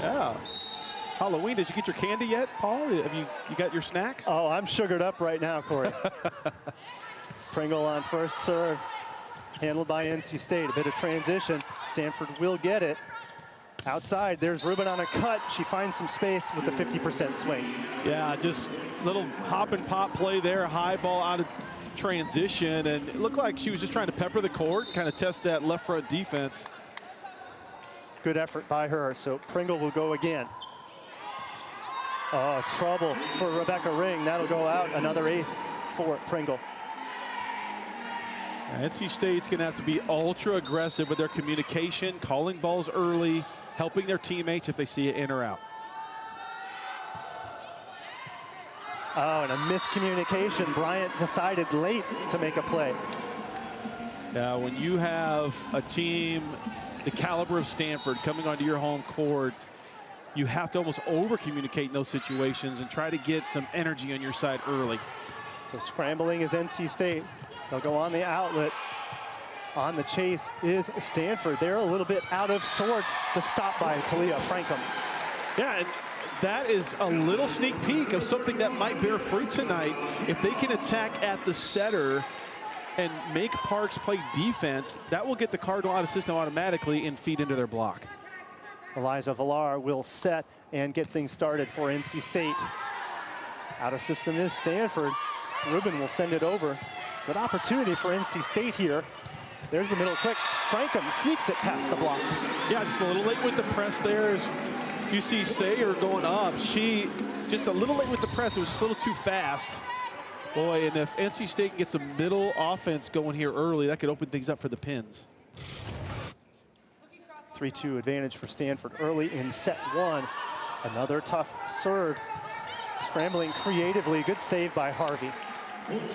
Yeah. Halloween, did you get your candy yet, Paul? Have you got your snacks? Oh, I'm sugared up right now, Corey. Pringle on first serve. Handled by NC State. A bit of transition. Stanford will get it. Outside, there's Rubin on a cut. She finds some space with the 50% swing. Yeah, just little hop and pop play there. High ball out of transition. And it looked like she was just trying to pepper the court, kind of test that left front defense. Good effort by her. So Pringle will go again. Oh, trouble for Rebecca Ring. That'll go out. Another ace for Pringle. NC State's going to have to be ultra aggressive with their communication, calling balls early, helping their teammates if they see it in or out. Oh, and a miscommunication. Bryant decided late to make a play. Now, when you have a team the caliber of Stanford coming onto your home court, you have to almost over-communicate in those situations and try to get some energy on your side early. So scrambling is NC State. They'll go on the outlet. On the chase is Stanford. They're a little bit out of sorts to stop by Talia Frankham. Yeah, and that is a little sneak peek of something that might bear fruit tonight. If they can attack at the setter and make Parks play defense, that will get the Cardinal out of system automatically and feed into their block. Eliza Villar will set and get things started for NC State. Out of system is Stanford. Rubin will send it over. Good opportunity for NC State here. There's the middle quick. Frankham sneaks it past the block. Yeah, just a little late with the press there. As you see Sayer going up. She just a little late with the press. It was just a little too fast. Boy, and if NC State can get some middle offense going here early, that could open things up for the Pins. 3-2 advantage for Stanford early in set one. Another tough serve. Scrambling creatively. Good save by Harvey.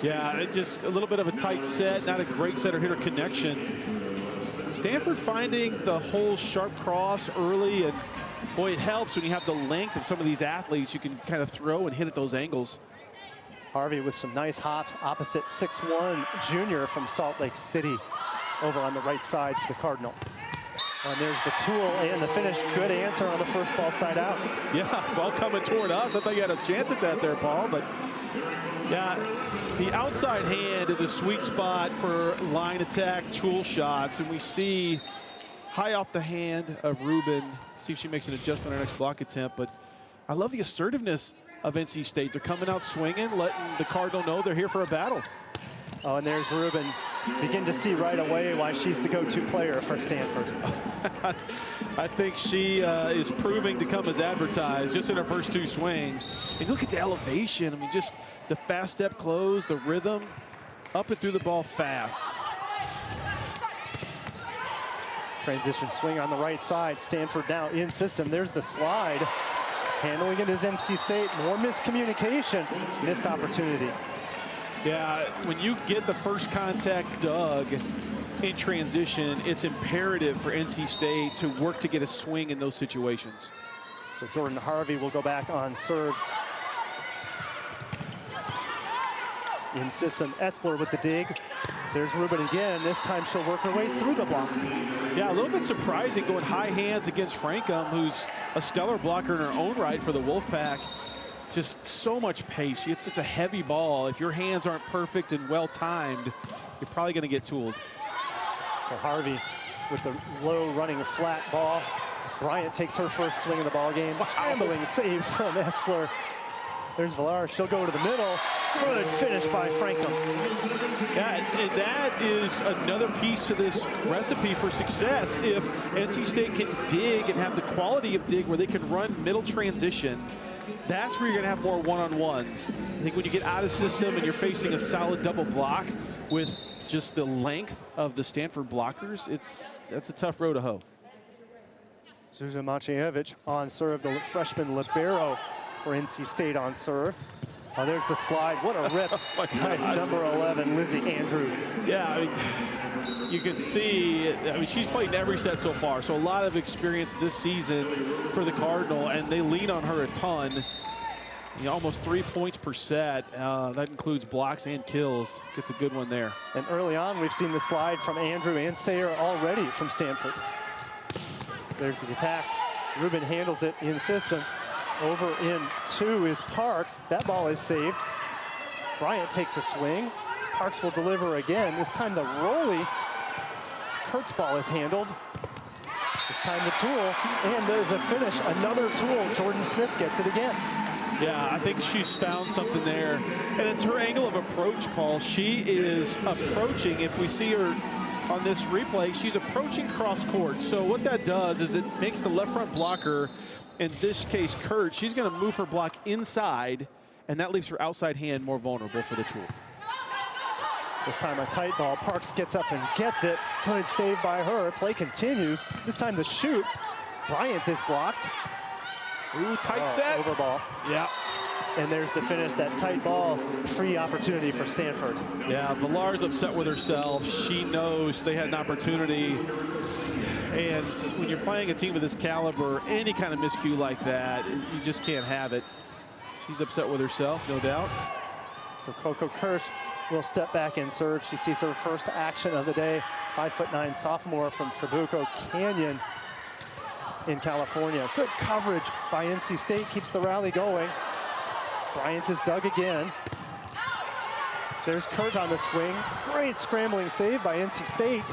Yeah, just a little bit of a tight set, not a great setter-hitter connection. Stanford finding the whole sharp cross early, and boy, it helps when you have the length of some of these athletes. You can kind of throw and hit at those angles. Harvey with some nice hops opposite 6'1" junior from Salt Lake City over on the right side for the Cardinal. And there's the tool and the finish. Good answer on the first ball side out. Yeah, ball coming toward us. I thought you had a chance at that there, Paul, but yeah, the outside hand is a sweet spot for line attack tool shots, and we see high off the hand of Rubin. See if she makes an adjustment on her next block attempt, but I love the assertiveness of NC State. They're coming out swinging, letting the Cardinal know they're here for a battle. Oh, and there's Rubin. Begin to see right away why she's the go-to player for Stanford. I think she is proving to come as advertised just in her first two swings. And look at the elevation. I mean, just the fast step close, the rhythm, up and through the ball fast. Transition swing on the right side. Stanford now in system. There's the slide. Handling it is NC State. More miscommunication. Missed opportunity. Yeah, when you get the first contact dug in transition, it's imperative for NC State to work to get a swing in those situations. So Jordan Harvey will go back on serve. In system, Etzler with the dig. There's Rubin again. This time she'll work her way through the block. Yeah, a little bit surprising going high hands against Frankham, who's a stellar blocker in her own right for the Wolfpack. Just so much pace. She hits such a heavy ball. If your hands aren't perfect and well-timed, you're probably going to get tooled. So Harvey with the low running flat ball. Bryant takes her first swing of the ball game. Scrambling save from Etzler. There's Villar. She'll go to the middle. Good finish by Frankham. Yeah, and that is another piece of this recipe for success. If NC State can dig and have the quality of dig where they can run middle transition, that's where you're going to have more one-on-ones. I think when you get out of system and you're facing a solid double block with just the length of the Stanford blockers, that's a tough row to hoe. Zuzan Maciejewicz on serve, the freshman libero for NC State on serve. Oh, there's the slide. What a rip by number 11, Lizzie Andrew. Yeah, I mean, you can see, I mean, she's played in every set so far, so a lot of experience this season for the Cardinal, and they lean on her a ton. You know, almost 3 points per set. That includes blocks and kills. Gets a good one there. And early on, we've seen the slide from Andrew and Sayer already from Stanford. There's the attack. Rubin handles it in system. Over in 2 is Parks. That ball is saved. Bryant takes a swing. Parks will deliver again. This time the rollie. Kurt's ball is handled. This time the tool, and the finish, another tool. Jordan Smith gets it again. Yeah, I think she's found something there. And it's her angle of approach, Paul. She is approaching, if we see her on this replay, she's approaching cross court. So what that does is it makes the left front blocker, in this case Kurt, she's going to move her block inside, and that leaves her outside hand more vulnerable for the tool. This time a tight ball. Parks gets up and gets it. Good save by her. Play continues. This time the shoot. Bryant is blocked. Ooh, tight set. Over ball. Yeah. And there's the finish. That tight ball. Free opportunity for Stanford. Yeah, Villar's upset with herself. She knows they had an opportunity. And when you're playing a team of this caliber, any kind of miscue like that, you just can't have it. She's upset with herself, no doubt. So Coco Kirsch will step back and serve. She sees her first action of the day. 5'9" sophomore from Trabuco Canyon in California. Good coverage by NC State, keeps the rally going. Bryant is dug again. There's Kurt on the swing. Great scrambling save by NC State.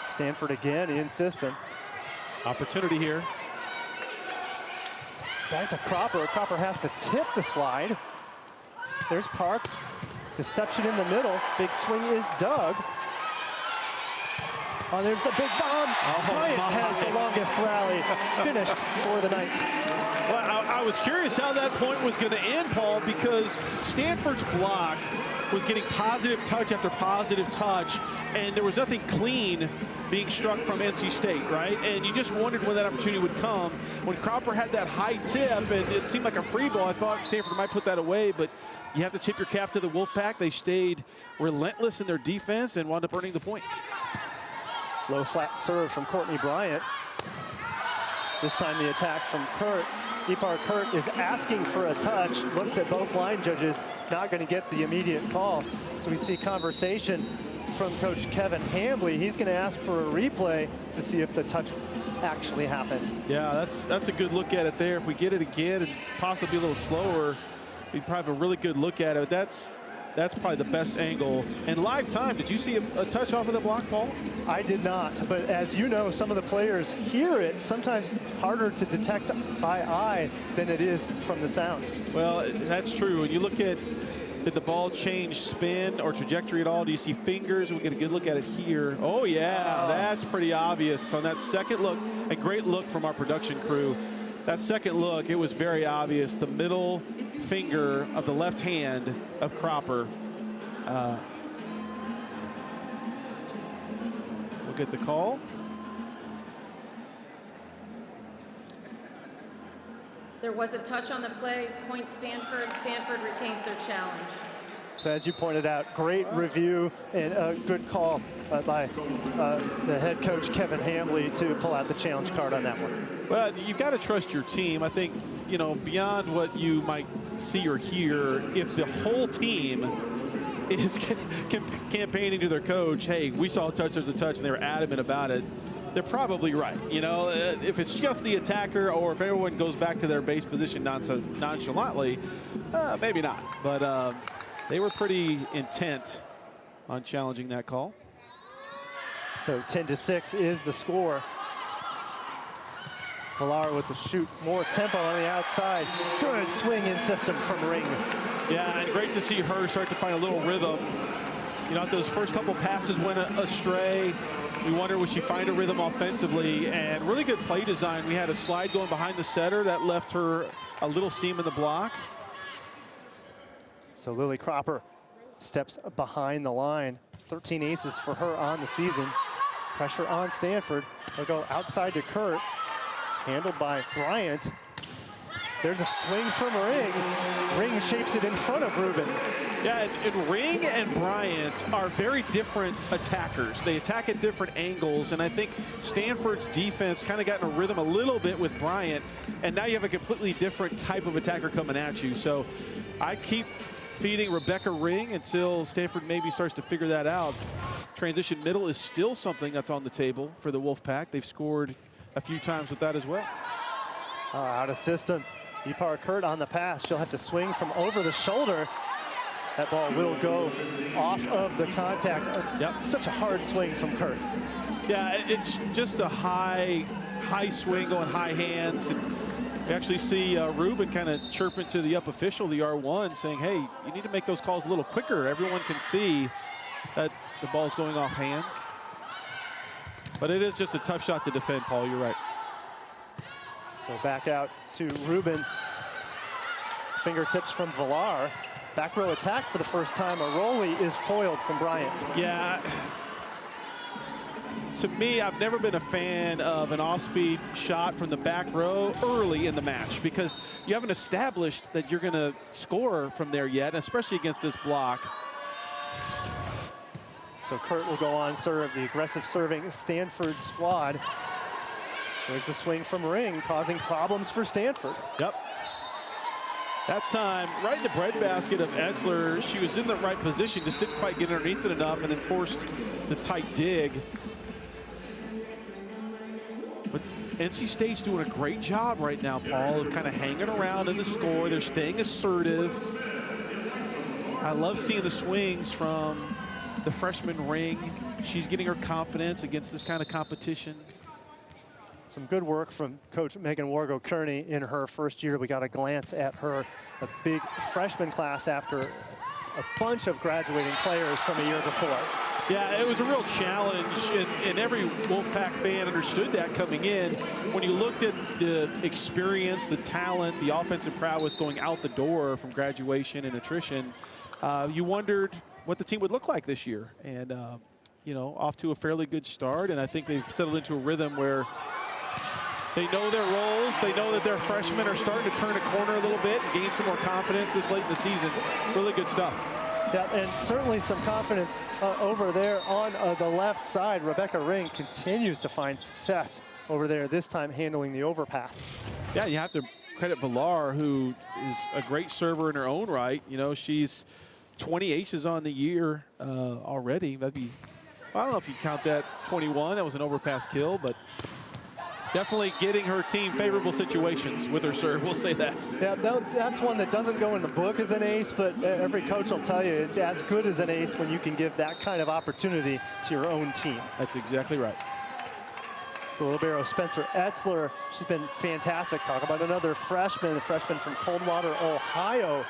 Stanford again in system. Opportunity here. Back to Cropper. Cropper has to tip the slide. There's Parks. Deception in the middle. Big swing is dug. Oh, there's the big bomb. Bryant has the longest rally finished for the night. Well, I was curious how that point was going to end, Paul, because Stanford's block was getting positive touch after positive touch, and there was nothing clean being struck from NC State, right? And you just wondered when that opportunity would come. When Cropper had that high tip, and it seemed like a free ball, I thought Stanford might put that away, but you have to tip your cap to the Wolfpack. They stayed relentless in their defense and wound up earning the point. Low flat serve from Courtney Bryant. This time the attack from Kurt. Ipar Kurt is asking for a touch, looks at both line judges, not going to get the immediate call. So we see conversation from Coach Kevin Hambley. He's going to ask for a replay to see if the touch actually happened. Yeah, that's a good look at it there. If we get it again and possibly a little slower, we'd probably have a really good look at it. That's probably the best angle. And live time, did you see a touch off of the block, Paul? I did not, but as you know, some of the players hear it, sometimes harder to detect by eye than it is from the sound. Well, that's true. When you look at, did the ball change spin or trajectory at all? Do you see fingers? We get a good look at it here. Oh, yeah, that's pretty obvious on that second look. A great look from our production crew. That second look, it was very obvious. The middle finger of the left hand of Cropper. We'll get the call. There was a touch on the play. Point Stanford. Stanford retains their challenge. So as you pointed out, great review and a good call by the head coach, Kevin Hambley, to pull out the challenge card on that one. Well, you've got to trust your team. I think, you know, beyond what you might see or hear, if the whole team is campaigning to their coach, hey, we saw a touch, there's a touch, and they were adamant about it, they're probably right. You know, if it's just the attacker or if everyone goes back to their base position nonchalantly, maybe not. But they were pretty intent on challenging that call. So 10-6 is the score. Villar with the shoot, more tempo on the outside. Good swing in system from Ring. Yeah, and great to see her start to find a little rhythm. You know, if those first couple passes went astray, we wonder, would she find a rhythm offensively? And really good play design. We had a slide going behind the setter that left her a little seam in the block. So Lily Cropper steps behind the line. 13 aces for her on the season. Pressure on Stanford. They'll go outside to Kurt. Handled by Bryant. There's a swing from Ring. Ring shapes it in front of Rubin. Yeah, and Ring and Bryant are very different attackers. They attack at different angles, and I think Stanford's defense kind of got in a rhythm a little bit with Bryant, and now you have a completely different type of attacker coming at you. So I keep feeding Rebecca Ring until Stanford maybe starts to figure that out. Transition middle is still something that's on the table for the Wolfpack. They've scored a few times with that as well. Out of system. Ipar Kurt on the pass. She'll have to swing from over the shoulder. That ball will go off of the contact. Yep. Such a hard swing from Kurt. Yeah, it's just a high swing going high hands. And you actually see Ruben kind of chirping to the up official, the R1, saying, hey, you need to make those calls a little quicker. Everyone can see that the ball's going off hands. But it is just a tough shot to defend, Paul. You're right. So back out to Ruben. Fingertips from Villar. Back row attack for the first time. A rollie is foiled from Bryant. Yeah. To me, I've never been a fan of an off-speed shot from the back row early in the match because you haven't established that you're going to score from there yet, especially against this block. So Kurt will go on serve, the aggressive serving Stanford squad. There's the swing from Ring, causing problems for Stanford. Yep. That time, right in the breadbasket of Essler, she was in the right position, just didn't quite get underneath it enough and then forced the tight dig. But NC State's doing a great job right now, Paul, of kind of hanging around in the score. They're staying assertive. I love seeing the swings from the freshman Ring. She's getting her confidence against this kind of competition. Some good work from Coach Megan Wargo-Kearney in her first year. We got a glance at her, a big freshman class after a bunch of graduating players from a year before. Yeah, it was a real challenge, and every Wolfpack fan understood that coming in. When you looked at the experience, the talent, the offensive prowess going out the door from graduation and attrition, you wondered what the team would look like this year. And, you know, off to a fairly good start, and I think they've settled into a rhythm where they know their roles. They know that their freshmen are starting to turn a corner a little bit and gain some more confidence this late in the season. Really good stuff. Yeah, and certainly some confidence over there on the left side. Rebecca Ring continues to find success over there, this time handling the overpass. Yeah, you have to credit Villar, who is a great server in her own right. You know, she's 20 aces on the year already. That'd be, I don't know if you count that 21. That was an overpass kill, but definitely getting her team favorable situations with her serve, we'll say that. Yeah, that's one that doesn't go in the book as an ace, but every coach will tell you it's as good as an ace when you can give that kind of opportunity to your own team. That's exactly right. So libero Spencer Etzler, she's been fantastic. Talk about another freshman, a freshman from Coldwater, Ohio.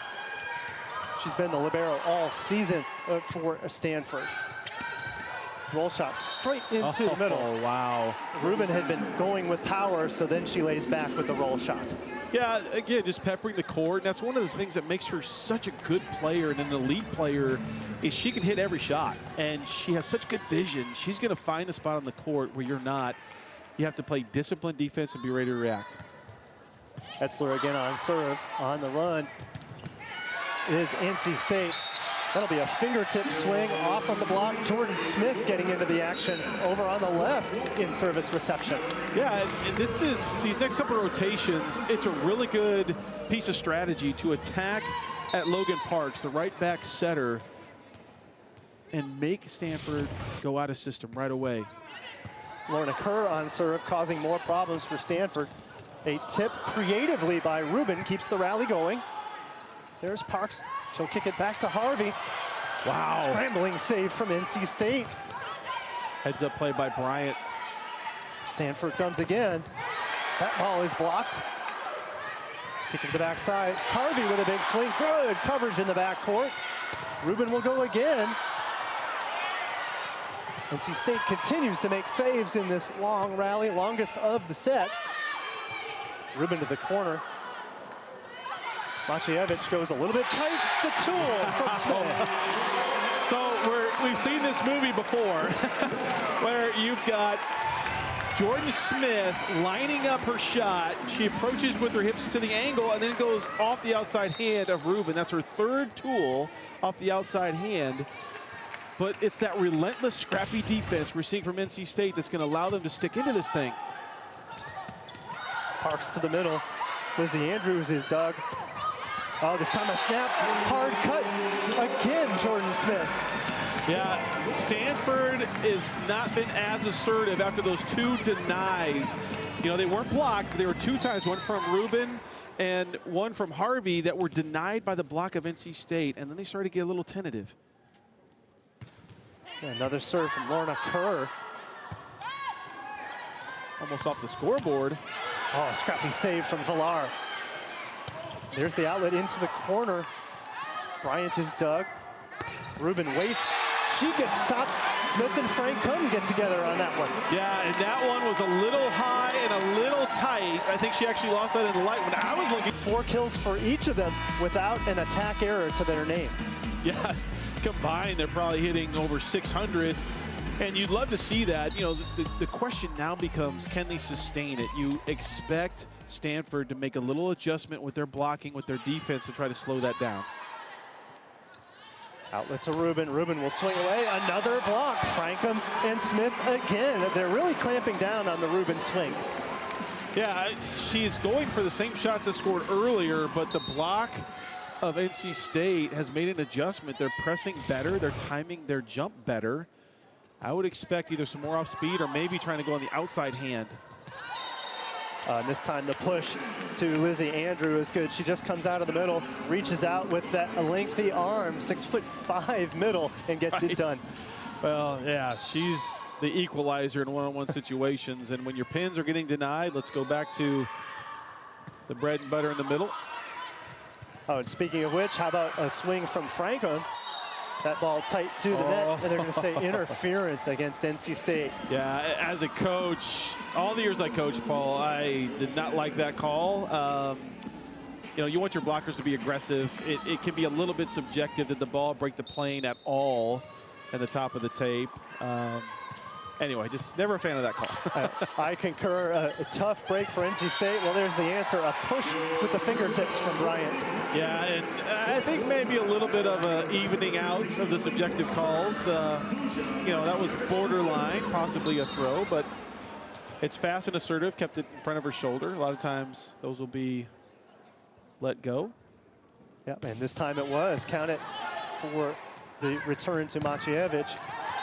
She's been the libero all season for Stanford. Roll shot straight into the middle. Oh, wow. Ruben had been going with power, so then she lays back with the roll shot. Yeah, again, just peppering the court. And that's one of the things that makes her such a good player and an elite player is she can hit every shot. And she has such good vision. She's going to find the spot on the court where you're not. You have to play disciplined defense and be ready to react. Etzler again on serve, on the run. It is NC State. That'll be a fingertip swing off of the block. Jordan Smith getting into the action over on the left in service reception. Yeah, and this is, these next couple of rotations, it's a really good piece of strategy to attack at Logan Parks, the right back setter, and make Stanford go out of system right away. Lorna Kerr on serve, causing more problems for Stanford. A tip creatively by Ruben keeps the rally going. There's Parks. She'll kick it back to Harvey. Wow. Scrambling save from NC State. Heads up play by Bryant. Stanford comes again. That ball is blocked. Kick it to the backside. Harvey with a big swing. Good coverage in the backcourt. Ruben will go again. NC State continues to make saves in this long rally, longest of the set. Ruben to the corner. Maciejewicz goes a little bit tight. The tool from Smith. So we've seen this movie before where you've got Jordan Smith lining up her shot. She approaches with her hips to the angle and then goes off the outside hand of Ruben. That's her third tool off the outside hand. But it's that relentless, scrappy defense we're seeing from NC State that's going to allow them to stick into this thing. Parks to the middle. Lizzie Andrews is dug. Oh, this time a snap, hard cut. Again, Jordan Smith. Yeah, Stanford has not been as assertive after those 2 denies. You know, they weren't blocked. There were 2 times, one from Rubin and one from Harvey, that were denied by the block of NC State, and then they started to get a little tentative. Another serve from Lorna Kerr. Almost off the scoreboard. Oh, scrappy save from Villar. There's the outlet into the corner. Bryant is dug. Rubin waits. She gets stopped. Smith and Frank couldn't get together on that one. Yeah, and that one was a little high and a little tight. I think she actually lost that in the light when I was looking. 4 kills for each of them without an attack error to their name. Yeah, combined, they're probably hitting over 600. And you'd love to see that. You know, the question now becomes, can they sustain it? You expect Stanford to make a little adjustment with their blocking, with their defense, to try to slow that down. Outlet to Rubin. Rubin will swing away. Another block. Frankham and Smith again. They're really clamping down on the Rubin swing. Yeah, she's going for the same shots that scored earlier, but the block of NC State has made an adjustment. They're pressing better. They're timing their jump better. I would expect either some more off speed or maybe trying to go on the outside hand. This time the push to Lizzie Andrew is good. She just comes out of the middle, reaches out with that lengthy arm, 6'5" middle, and gets it done. Well, yeah, she's the equalizer in one-on-one situations. And when your pins are getting denied, let's go back to the bread and butter in the middle. Oh, and speaking of which, how about a swing from Franco? That ball tight to the net, and they're going to say interference against NC State. Yeah, as a coach, all the years I coached, Paul, I did not like that call. You know, you want your blockers to be aggressive. It can be a little bit subjective. Did the ball break the plane at all at the top of the tape? Anyway, just never a fan of that call. I concur. A tough break for NC State. Well, there's the answer. A push with the fingertips from Bryant. Yeah, and I think maybe a little bit of a evening out of the subjective calls. You know, that was borderline, possibly a throw, but it's fast and assertive, kept it in front of her shoulder. A lot of times those will be let go. Yep, and this time it was. Count it for the return to Maciejewicz.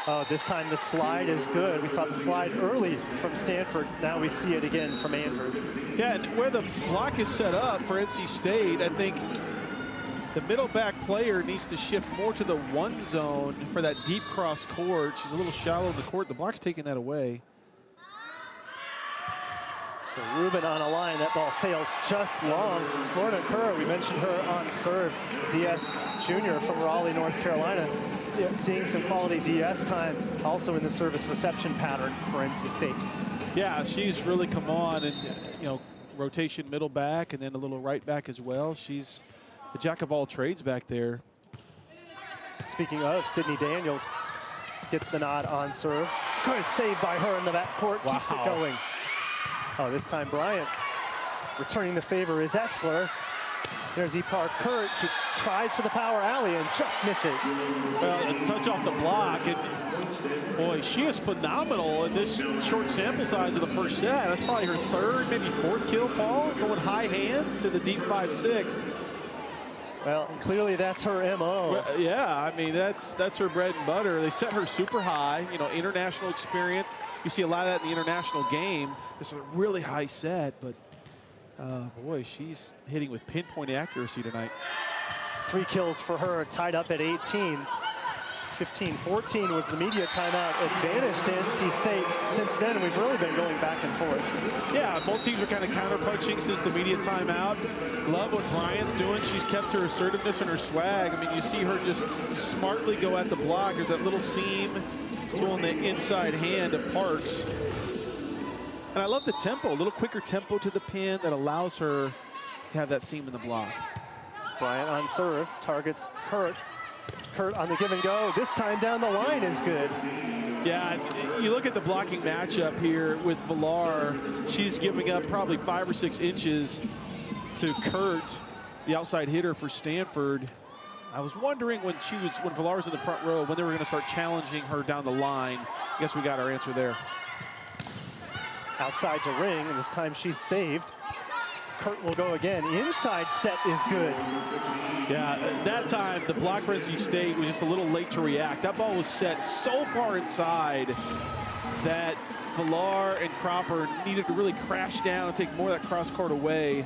Oh, this time the slide is good. We saw the slide early from Stanford. Now we see it again from Andrew. Yeah, and where the block is set up for NC State, I think the middle back player needs to shift more to the 1 zone for that deep cross court. She's a little shallow in the court. The block's taking that away. So Rubin on a line. That ball sails just long. Lorna Kerr, we mentioned her on serve. DS junior from Raleigh, North Carolina. Yeah, seeing some quality DS time also in the service reception pattern for NC State. Yeah, she's really come on, and you know, rotation middle back and then a little right back as well. She's a jack of all trades back there. Speaking of, Sydney Daniels gets the nod on serve. Good save by her in the backcourt. Wow. Keeps it going. Oh, this time Bryant returning the favor is Etzler. There's Ipar Kurt. She tries for the power alley and just misses. Well, a touch off the block. And boy, she is phenomenal in this short sample size of the first set. That's probably her 3rd, maybe 4th kill, Paul, going high hands to the deep 5-6. Well, clearly that's her MO. Well, yeah, I mean, that's her bread and butter. They set her super high, you know, international experience. You see a lot of that in the international game. It's a really high set, but boy, she's hitting with pinpoint accuracy tonight. 3 kills for her, tied up at 18. 15-14 was the media timeout advantage to NC State. Since then, we've really been going back and forth. Yeah, both teams are kind of counterpunching since the media timeout. Love what Bryant's doing. She's kept her assertiveness and her swag. I mean, you see her just smartly go at the block. There's that little seam on the inside hand of Parks. And I love the tempo, a little quicker tempo to the pin that allows her to have that seam in the block. Bryant on serve, targets Kurt. Kurt on the give and go. This time down the line is good. Yeah, you look at the blocking matchup here with Villar. She's giving up probably 5 or 6 inches to Kurt, the outside hitter for Stanford. I was wondering when Villar was in the front row, when they were going to start challenging her down the line. I guess we got our answer there. Outside to ring, and this time she's saved. Kurt will go again. Inside set is good. Yeah, that time the block for NC State was just a little late to react. That ball was set so far inside that Villar and Cropper needed to really crash down and take more of that cross court away.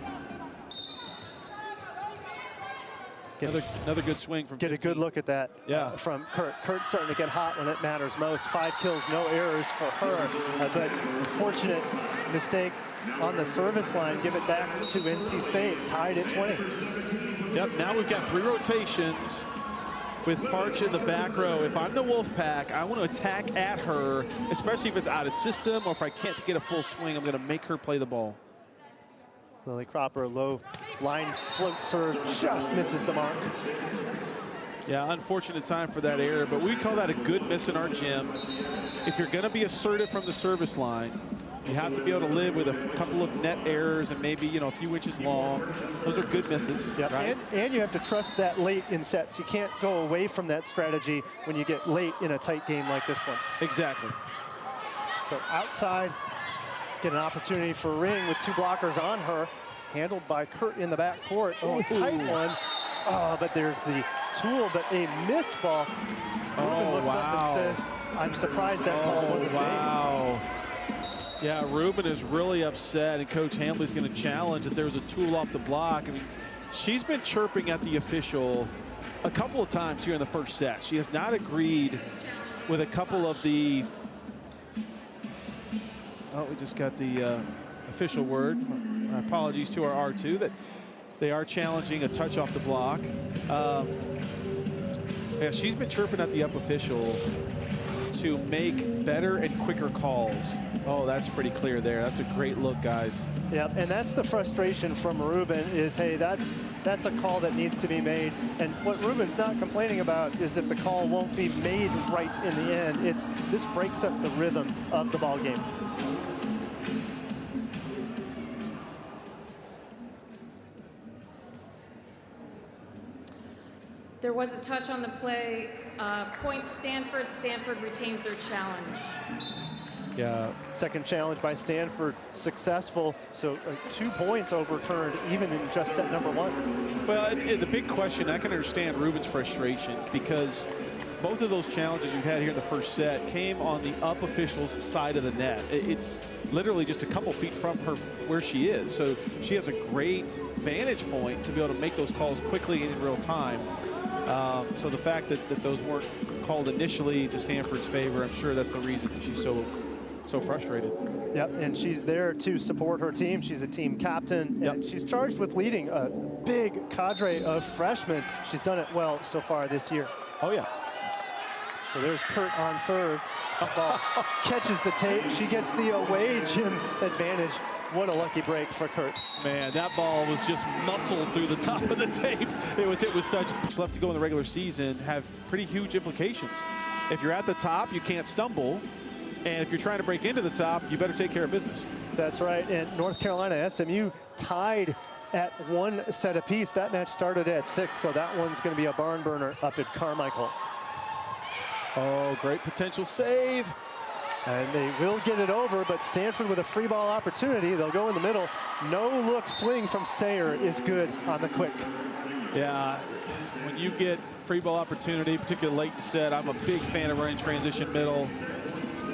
Another good swing from Get 15. a good look at that from Kurt. Kurt's starting to get hot when it matters most. 5 kills, no errors for her. But unfortunate mistake on the service line. Give it back to NC State, tied at 20. Yep, now we've got 3 rotations with Parch in the back row. If I'm the Wolfpack, I want to attack at her, especially if it's out of system or if I can't get a full swing, I'm going to make her play the ball. Lily Cropper, low line float serve, just misses the mark. Yeah, unfortunate time for that error, but we call that a good miss in our gym. If you're going to be assertive from the service line, you have to be able to live with a couple of net errors and maybe, you know, a few inches long. Those are good misses. Yep. Right? And you have to trust that late in sets. You can't go away from that strategy when you get late in a tight game like this one. Exactly. So outside, get an opportunity for Ring with 2 blockers on her. Handled by Kurt in the back court. Oh, tight one. Oh, but there's the tool, but a missed ball. Ruben looks up and says, I'm surprised that ball wasn't made. Yeah, Ruben is really upset, and Coach Hambley's going to challenge that there was a tool off the block. I mean, she's been chirping at the official a couple of times here in the first set. She has not agreed with a couple of the... Oh, we just got the official word. My apologies to our R2 that they are challenging a touch off the block. Yeah, she's been chirping at the up official to make better and quicker calls. Oh, that's pretty clear there. That's a great look, guys. Yeah, and that's the frustration from Ruben is, hey, that's a call that needs to be made. And what Ruben's not complaining about is that the call won't be made right in the end. This breaks up the rhythm of the ball game. There was a touch on the play. Point Stanford. Stanford retains their challenge. Yeah, second challenge by Stanford successful. So 2 points overturned even in just set number 1. Well, the big question, I can understand Ruben's frustration because both of those challenges we've had here in the first set came on the up official's side of the net. It's literally just a couple feet from her where she is. So she has a great vantage point to be able to make those calls quickly and in real time. So the fact that those weren't called initially to Stanford's favor, I'm sure that's the reason she's so frustrated. Yep, and she's there to support her team. She's a team captain, and she's charged with leading a big cadre of freshmen. She's done it well so far this year. Oh, yeah. So there's Kurt on serve. Ball catches the tape. She gets the away gym advantage. What a lucky break for Kurt. Man, that ball was just muscled through the top of the tape. It was such left to go in the regular season, have pretty huge implications. If you're at the top, you can't stumble. And if you're trying to break into the top, you better take care of business. That's right. And North Carolina, SMU tied at 1 set apiece. That match started at 6, so that one's going to be a barn burner up at Carmichael. Oh, great potential save. And they will get it over, but Stanford with a free ball opportunity. They'll go in the middle. No look swing from Sayer is good on the quick. Yeah, when you get free ball opportunity, particularly late in set, I'm a big fan of running transition middle.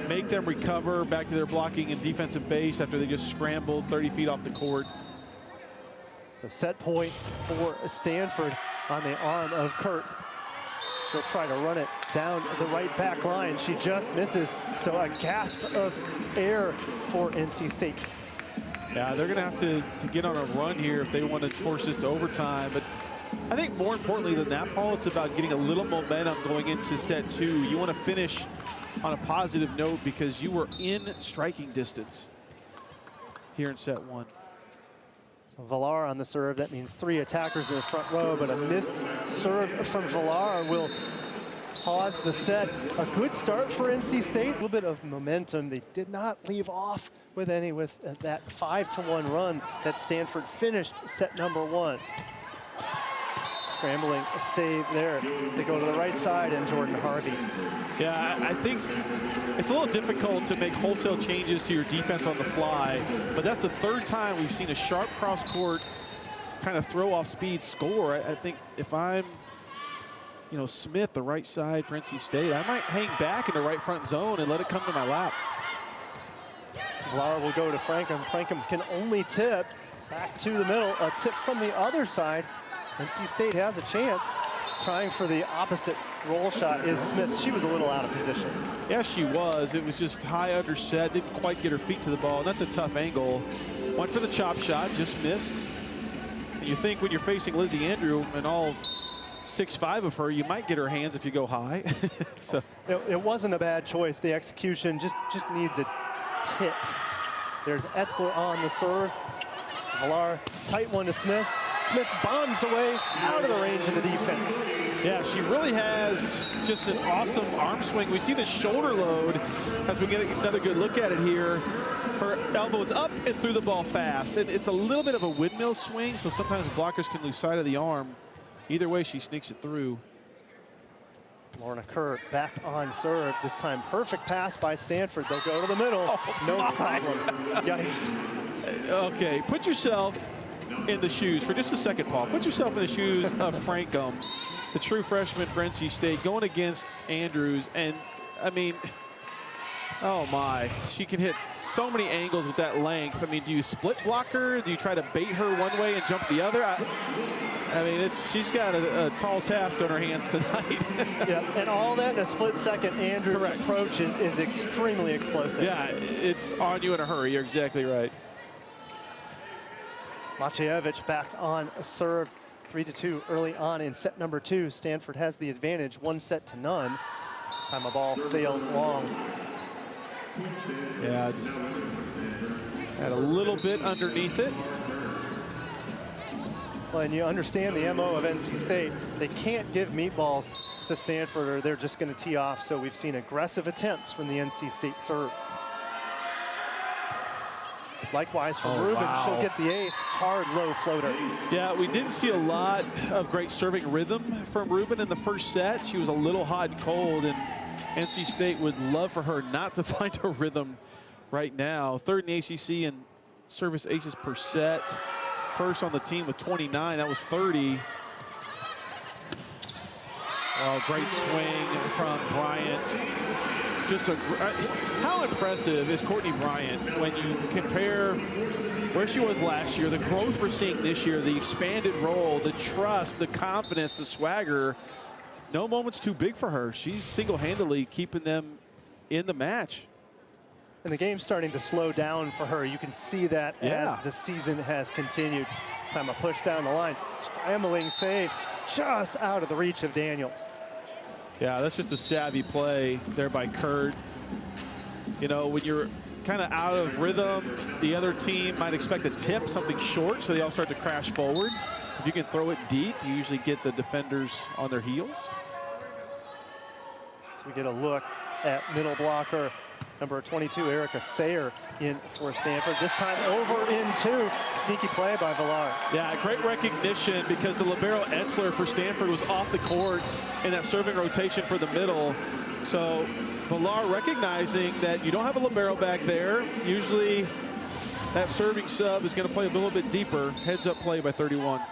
Make them recover back to their blocking and defensive base after they just scrambled 30 feet off the court. The set point for Stanford on the arm of Kurt. She'll try to run it down the right back line. She just misses. So a gasp of air for NC State. Yeah, they're going to have to get on a run here if they want to force this to overtime. But I think more importantly than that, Paul, it's about getting a little momentum going into set 2. You want to finish on a positive note because you were in striking distance here in set 1. So Villar on the serve. That means 3 attackers in the front row, but a missed serve from Villar will pause the set. A good start for NC State. A little bit of momentum. They did not leave off with any with that 5-1 run that Stanford finished set number 1. Scrambling save there. They go to the right side, and Jordan Harvey. Yeah, I think it's a little difficult to make wholesale changes to your defense on the fly, but that's the third time we've seen a sharp cross-court kind of throw off speed score. I think if I'm, you know, Smith, the right side for NC State, I might hang back in the right front zone and let it come to my lap. Villar will go to Frankham. Frankham can only tip back to the middle. A tip from the other side. NC State has a chance. Trying for the opposite roll shot is Smith. She was a little out of position. Yeah, she was. It was just high under set. Didn't quite get her feet to the ball, and that's a tough angle. Went for the chop shot, just missed. And you think when you're facing Lizzie Andrew and all 6'5" of her, you might get her hands if you go high. So it wasn't a bad choice. The execution just needs a tip. There's Etzler on the serve. Villar, tight one to Smith. Smith bombs away out of the range of the defense. Yeah, she really has just an awesome arm swing. We see the shoulder load as we get another good look at it here. Her elbow is up and through the ball fast. And it's a little bit of a windmill swing, so sometimes blockers can lose sight of the arm. Either way, she sneaks it through. Lorna Kerr back on serve. This time, perfect pass by Stanford. They'll go to the middle. Oh, no my. problem. Yikes. Okay, put yourself in the shoes for just a second, Paul. Put yourself in the shoes of Frankham, the true freshman for NC State, going against Andrews. And, I mean, oh, my. She can hit so many angles with that length. I mean, do you split block her? Do you try to bait her one way and jump the other? I mean, she's got a tall task on her hands tonight. Yeah, and all that in a split second. Andrew's approach is extremely explosive. Yeah, it's on you in a hurry. You're exactly right. Maciejewicz back on a serve, 3-2 early on in set number 2. Stanford has the advantage, 1-0. This time a ball sails long. Yeah, just had a little bit underneath it. Well, and you understand the MO of NC State. They can't give meatballs to Stanford or they're just going to tee off. So we've seen aggressive attempts from the NC State serve. Likewise from Rubin, wow. she'll get the ace. Hard, low floater. Yeah, we didn't see a lot of great serving rhythm from Rubin in the first set. She was a little hot and cold, and NC State would love for her not to find a rhythm right now. Third in the ACC in service aces per set. First on the team with 29, that was 30. Oh, great swing from Bryant. Just how impressive is Courtney Bryant when you compare where she was last year, the growth we're seeing this year, the expanded role, the trust, the confidence, the swagger. No moment's too big for her. She's single-handedly keeping them in the match. And the game's starting to slow down for her. You can see that as the season has continued. This time a push down the line. Scrambling save just out of the reach of Daniels. Yeah, that's just a savvy play there by Kurt. You know, when you're kind of out of rhythm, the other team might expect a tip, something short, so they all start to crash forward. If you can throw it deep, you usually get the defenders on their heels. So we get a look at middle blocker number 22, Erica Sayer, in for Stanford. This time over in 2. Sneaky play by Villar. Yeah, great recognition because the libero Etzler for Stanford was off the court in that serving rotation for the middle. So Villar recognizing that you don't have a libero back there. Usually that serving sub is going to play a little bit deeper. Heads up play by 31.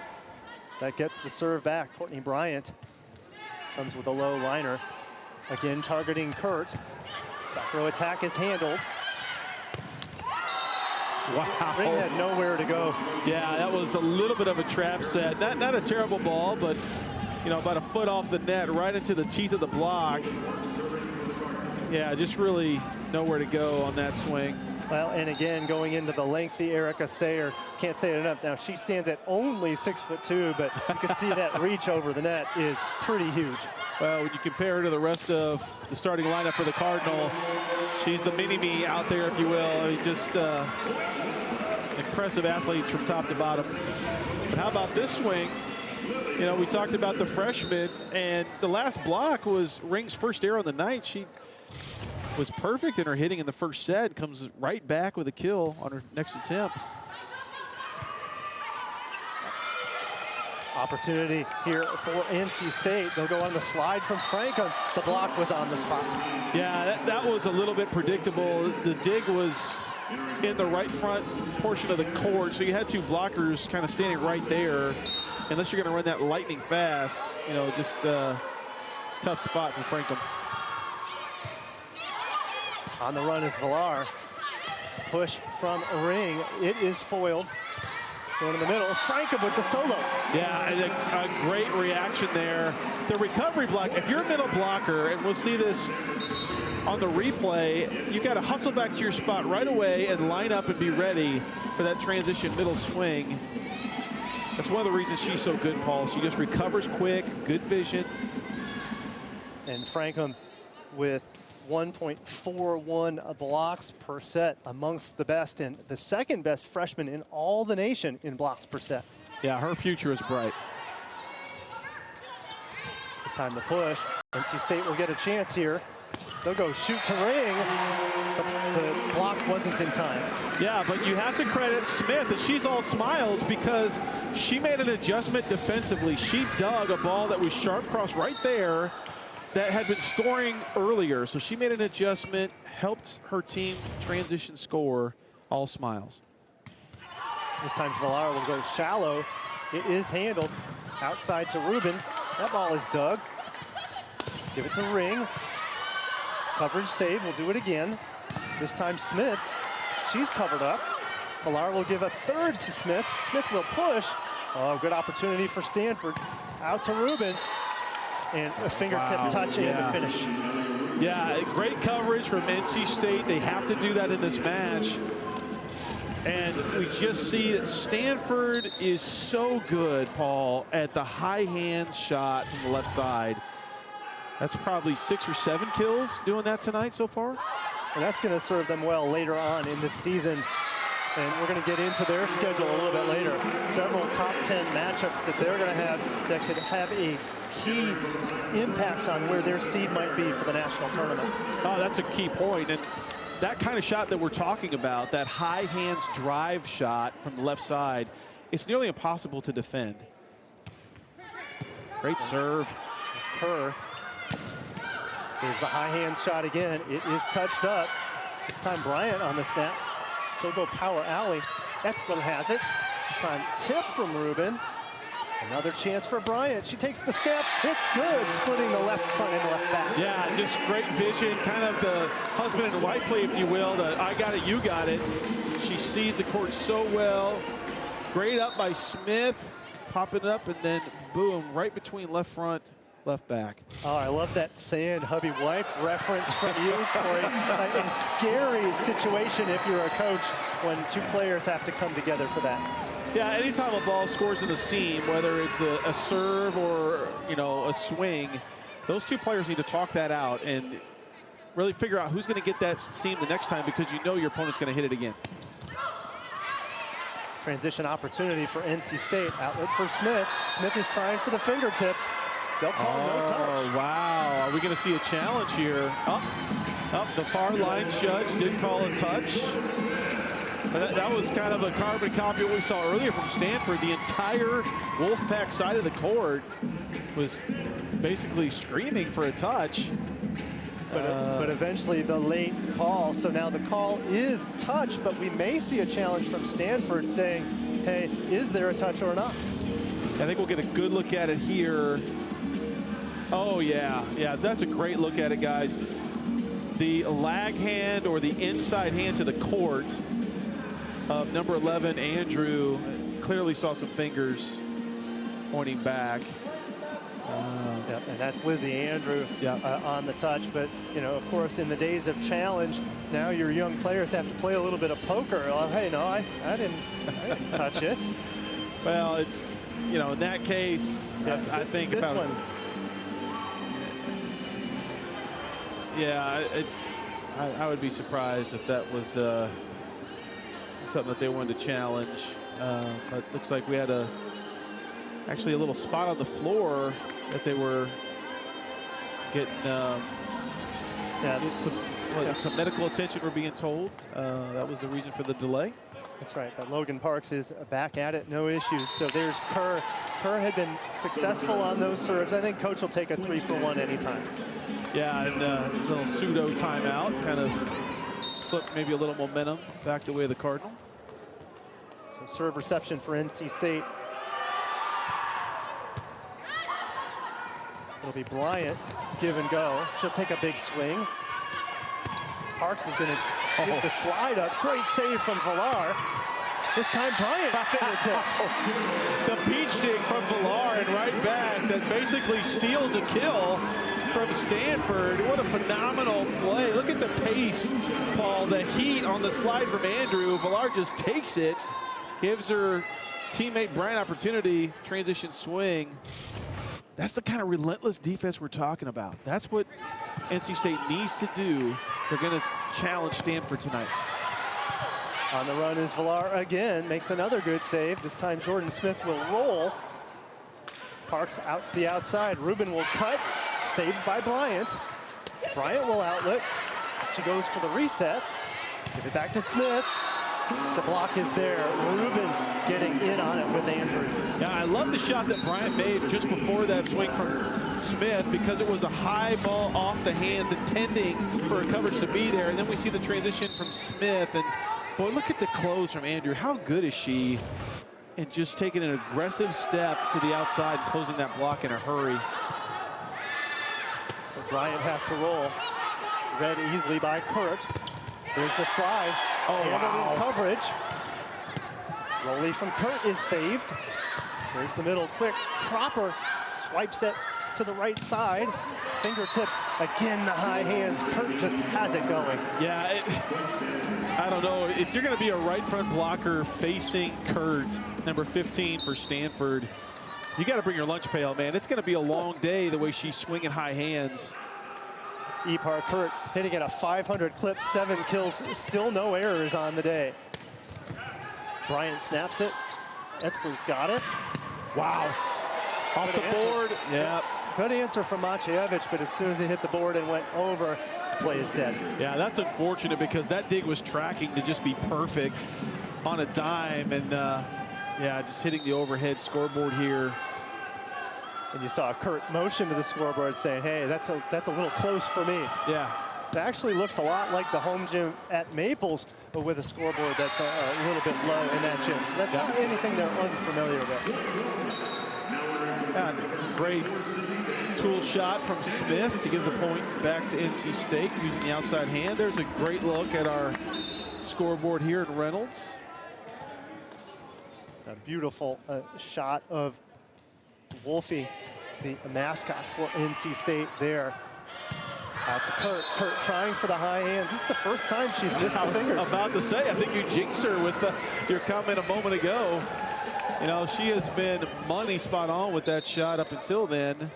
That gets the serve back. Courtney Bryant comes with a low liner. Again, targeting Kurt. Back row attack is handled. Wow. Ring had nowhere to go. Yeah, that was a little bit of a trap set. Not a terrible ball, but you know, about a foot off the net, right into the teeth of the block. Yeah, just really nowhere to go on that swing. Well, and again, going into the lengthy Erica Sayer, can't say it enough. Now, she stands at only 6'2", but you can see that reach over the net is pretty huge. Well, when you compare her to the rest of the starting lineup for the Cardinal, she's the mini-me out there, if you will. I mean, just impressive athletes from top to bottom. But how about this swing? You know, we talked about the freshman, and the last block was Ring's first error on the night. She was perfect in her hitting in the first set, comes right back with a kill on her next attempt. Opportunity here for NC State. They'll go on the slide from Frankham. The block was on the spot. Yeah, that was a little bit predictable. The dig was in the right front portion of the court, so you had two blockers kind of standing right there. Unless you're going to run that lightning fast, you know, just tough spot for Frankham. On the run is Villar. Push from a ring. It is foiled. Going in the middle. Frankham with the solo. Yeah, a great reaction there. The recovery block, if you're a middle blocker, and we'll see this on the replay, you got to hustle back to your spot right away and line up and be ready for that transition middle swing. That's one of the reasons she's so good, Paul. She just recovers quick, good vision. And Frankham with 1.41 blocks per set, amongst the best and the second best freshman in all the nation in blocks per set. Yeah, her future is bright. It's time to push. NC State will get a chance here. They'll go shoot to ring, but the block wasn't in time. Yeah, but you have to credit Smith, and she's all smiles because she made an adjustment defensively. She dug a ball that was sharp cross right there that had been scoring earlier. So she made an adjustment, helped her team transition score, all smiles. This time Villar will go shallow. It is handled outside to Rubin. That ball is dug. Give it to Ring. Coverage save, we'll do it again. This time Smith, she's covered up. Villar will give a third to Smith. Smith will push. Oh, good opportunity for Stanford. Out to Rubin. And a fingertip touch and a finish. Yeah, great coverage from NC State. They have to do that in this match. And we just see that Stanford is so good, Paul, at the high hand shot from the left side. That's probably 6 or 7 kills doing that tonight so far. And that's going to serve them well later on in this season. And we're going to get into their schedule a little bit later. Several top 10 matchups that they're going to have that could have a key impact on where their seed might be for the national tournament. Oh, that's a key point. And that kind of shot that we're talking about, that high hands drive shot from the left side, it's nearly impossible to defend. Great serve. It's Kerr. Here's the high hand shot again. It is touched up. This time Bryant on the snap. She'll go power alley. Exlin has it. This time tip from Rubin. Another chance for Bryant. She takes the snap. It's good. Splitting the left front and left back. Yeah, just great vision. Kind of the husband and wife play, if you will. The I got it, you got it. She sees the court so well. Great up by Smith. Popping it up and then boom, right between left front, left back. Oh, I love that sand hubby wife reference from you, Corey. A scary situation if you're a coach when two players have to come together for that. Yeah, anytime a ball scores in the seam, whether it's a serve or, you know, a swing, those two players need to talk that out and really figure out who's going to get that seam the next time, because you know your opponent's going to hit it again. Transition opportunity for NC State. Outlet for Smith. Smith is trying for the fingertips. They'll call no touch. Oh, wow. Are we going to see a challenge here? Up the far line judge did call a touch. That was kind of a carbon copy of what we saw earlier from Stanford. The entire Wolfpack side of the court was basically screaming for a touch. But eventually the late call. So now the call is touch, but we may see a challenge from Stanford saying, hey, is there a touch or not? I think we'll get a good look at it here. Oh, yeah. Yeah, that's a great look at it, guys. The lag hand or the inside hand to the court of number 11, Andrew, clearly saw some fingers pointing back. Yep, and that's Lizzie Andrew on the touch. But, you know, of course, in the days of challenge, now your young players have to play a little bit of poker. Oh, hey, no, I didn't touch it. Well, it's, you know, in that case, I think this if one. Yeah, I would be surprised if that was something that they wanted to challenge. But it looks like we had actually a little spot on the floor that they were getting some medical attention, we're being told. That was the reason for the delay. That's right, but Logan Parks is back at it, no issues. So there's Kerr. Kerr had been successful on those serves. I think coach will take a 3-for-1 anytime. Yeah, and a little pseudo timeout, kind of flip maybe a little momentum back the way of the Cardinal. So serve reception for NC State. It'll be Bryant, give and go. She'll take a big swing. Parks is gonna get the slide up. Great save from Villar. This time Bryant fingertips. The peach dig from Villar and right back that basically steals a kill from Stanford. What a phenomenal play. Look at the pace, Paul, the heat on the slide from Andrew. Villar just takes it, gives her teammate Bryant opportunity, transition swing. That's the kind of relentless defense we're talking about. That's what NC State needs to do. They're going to challenge Stanford tonight. On the run is Villar again, makes another good save. This time Jordan Smith will roll. Parks out to the outside. Rubin will cut, saved by Bryant. Bryant will outlet. She goes for the reset. Give it back to Smith. The block is there. Rubin getting in on it with Andrew. Yeah, I love the shot that Bryant made just before that swing from Smith because it was a high ball off the hands intending for a coverage to be there. And then we see the transition from Smith. And boy, look at the close from Andrew. How good is she? And just taking an aggressive step to the outside and closing that block in a hurry. So Bryant has to roll. Read easily by Kurt. Here's the slide. Oh, wow. Coverage. Rolly from Kurt is saved. Here's the middle, quick. Cropper swipes it to the right side. Fingertips, again the high hands. Kurt just has it going. Yeah, I don't know. If you're going to be a right front blocker facing Kurt, number 15 for Stanford, you got to bring your lunch pail, man. It's going to be a long day the way she's swinging high hands. Ipar Kurt hitting at a 500 clip, 7 kills, still no errors on the day. Bryant snaps it. Etzler's got it. Wow. Off the board. Yeah. Good answer from Maciejewicz, but as soon as he hit the board and went over, play is dead. Yeah, that's unfortunate because that dig was tracking to just be perfect on a dime. And yeah, just hitting the overhead scoreboard here. And you saw Kurt motion to the scoreboard saying, hey, that's a little close for me. Yeah. It actually looks a lot like the home gym at Maples, but with a scoreboard that's a little bit low in that gym. So that's not anything they're unfamiliar with. Yeah, great tool shot from Smith to give the point back to NC State using the outside hand. There's a great look at our scoreboard here at Reynolds. A beautiful shot of Wolfie, the mascot for NC State there. Out to Kurt. Kurt trying for the high hands. This is the first time she's missed the fingers. I was about to say, I think you jinxed her with your comment a moment ago. You know, she has been money spot on with that shot up until then.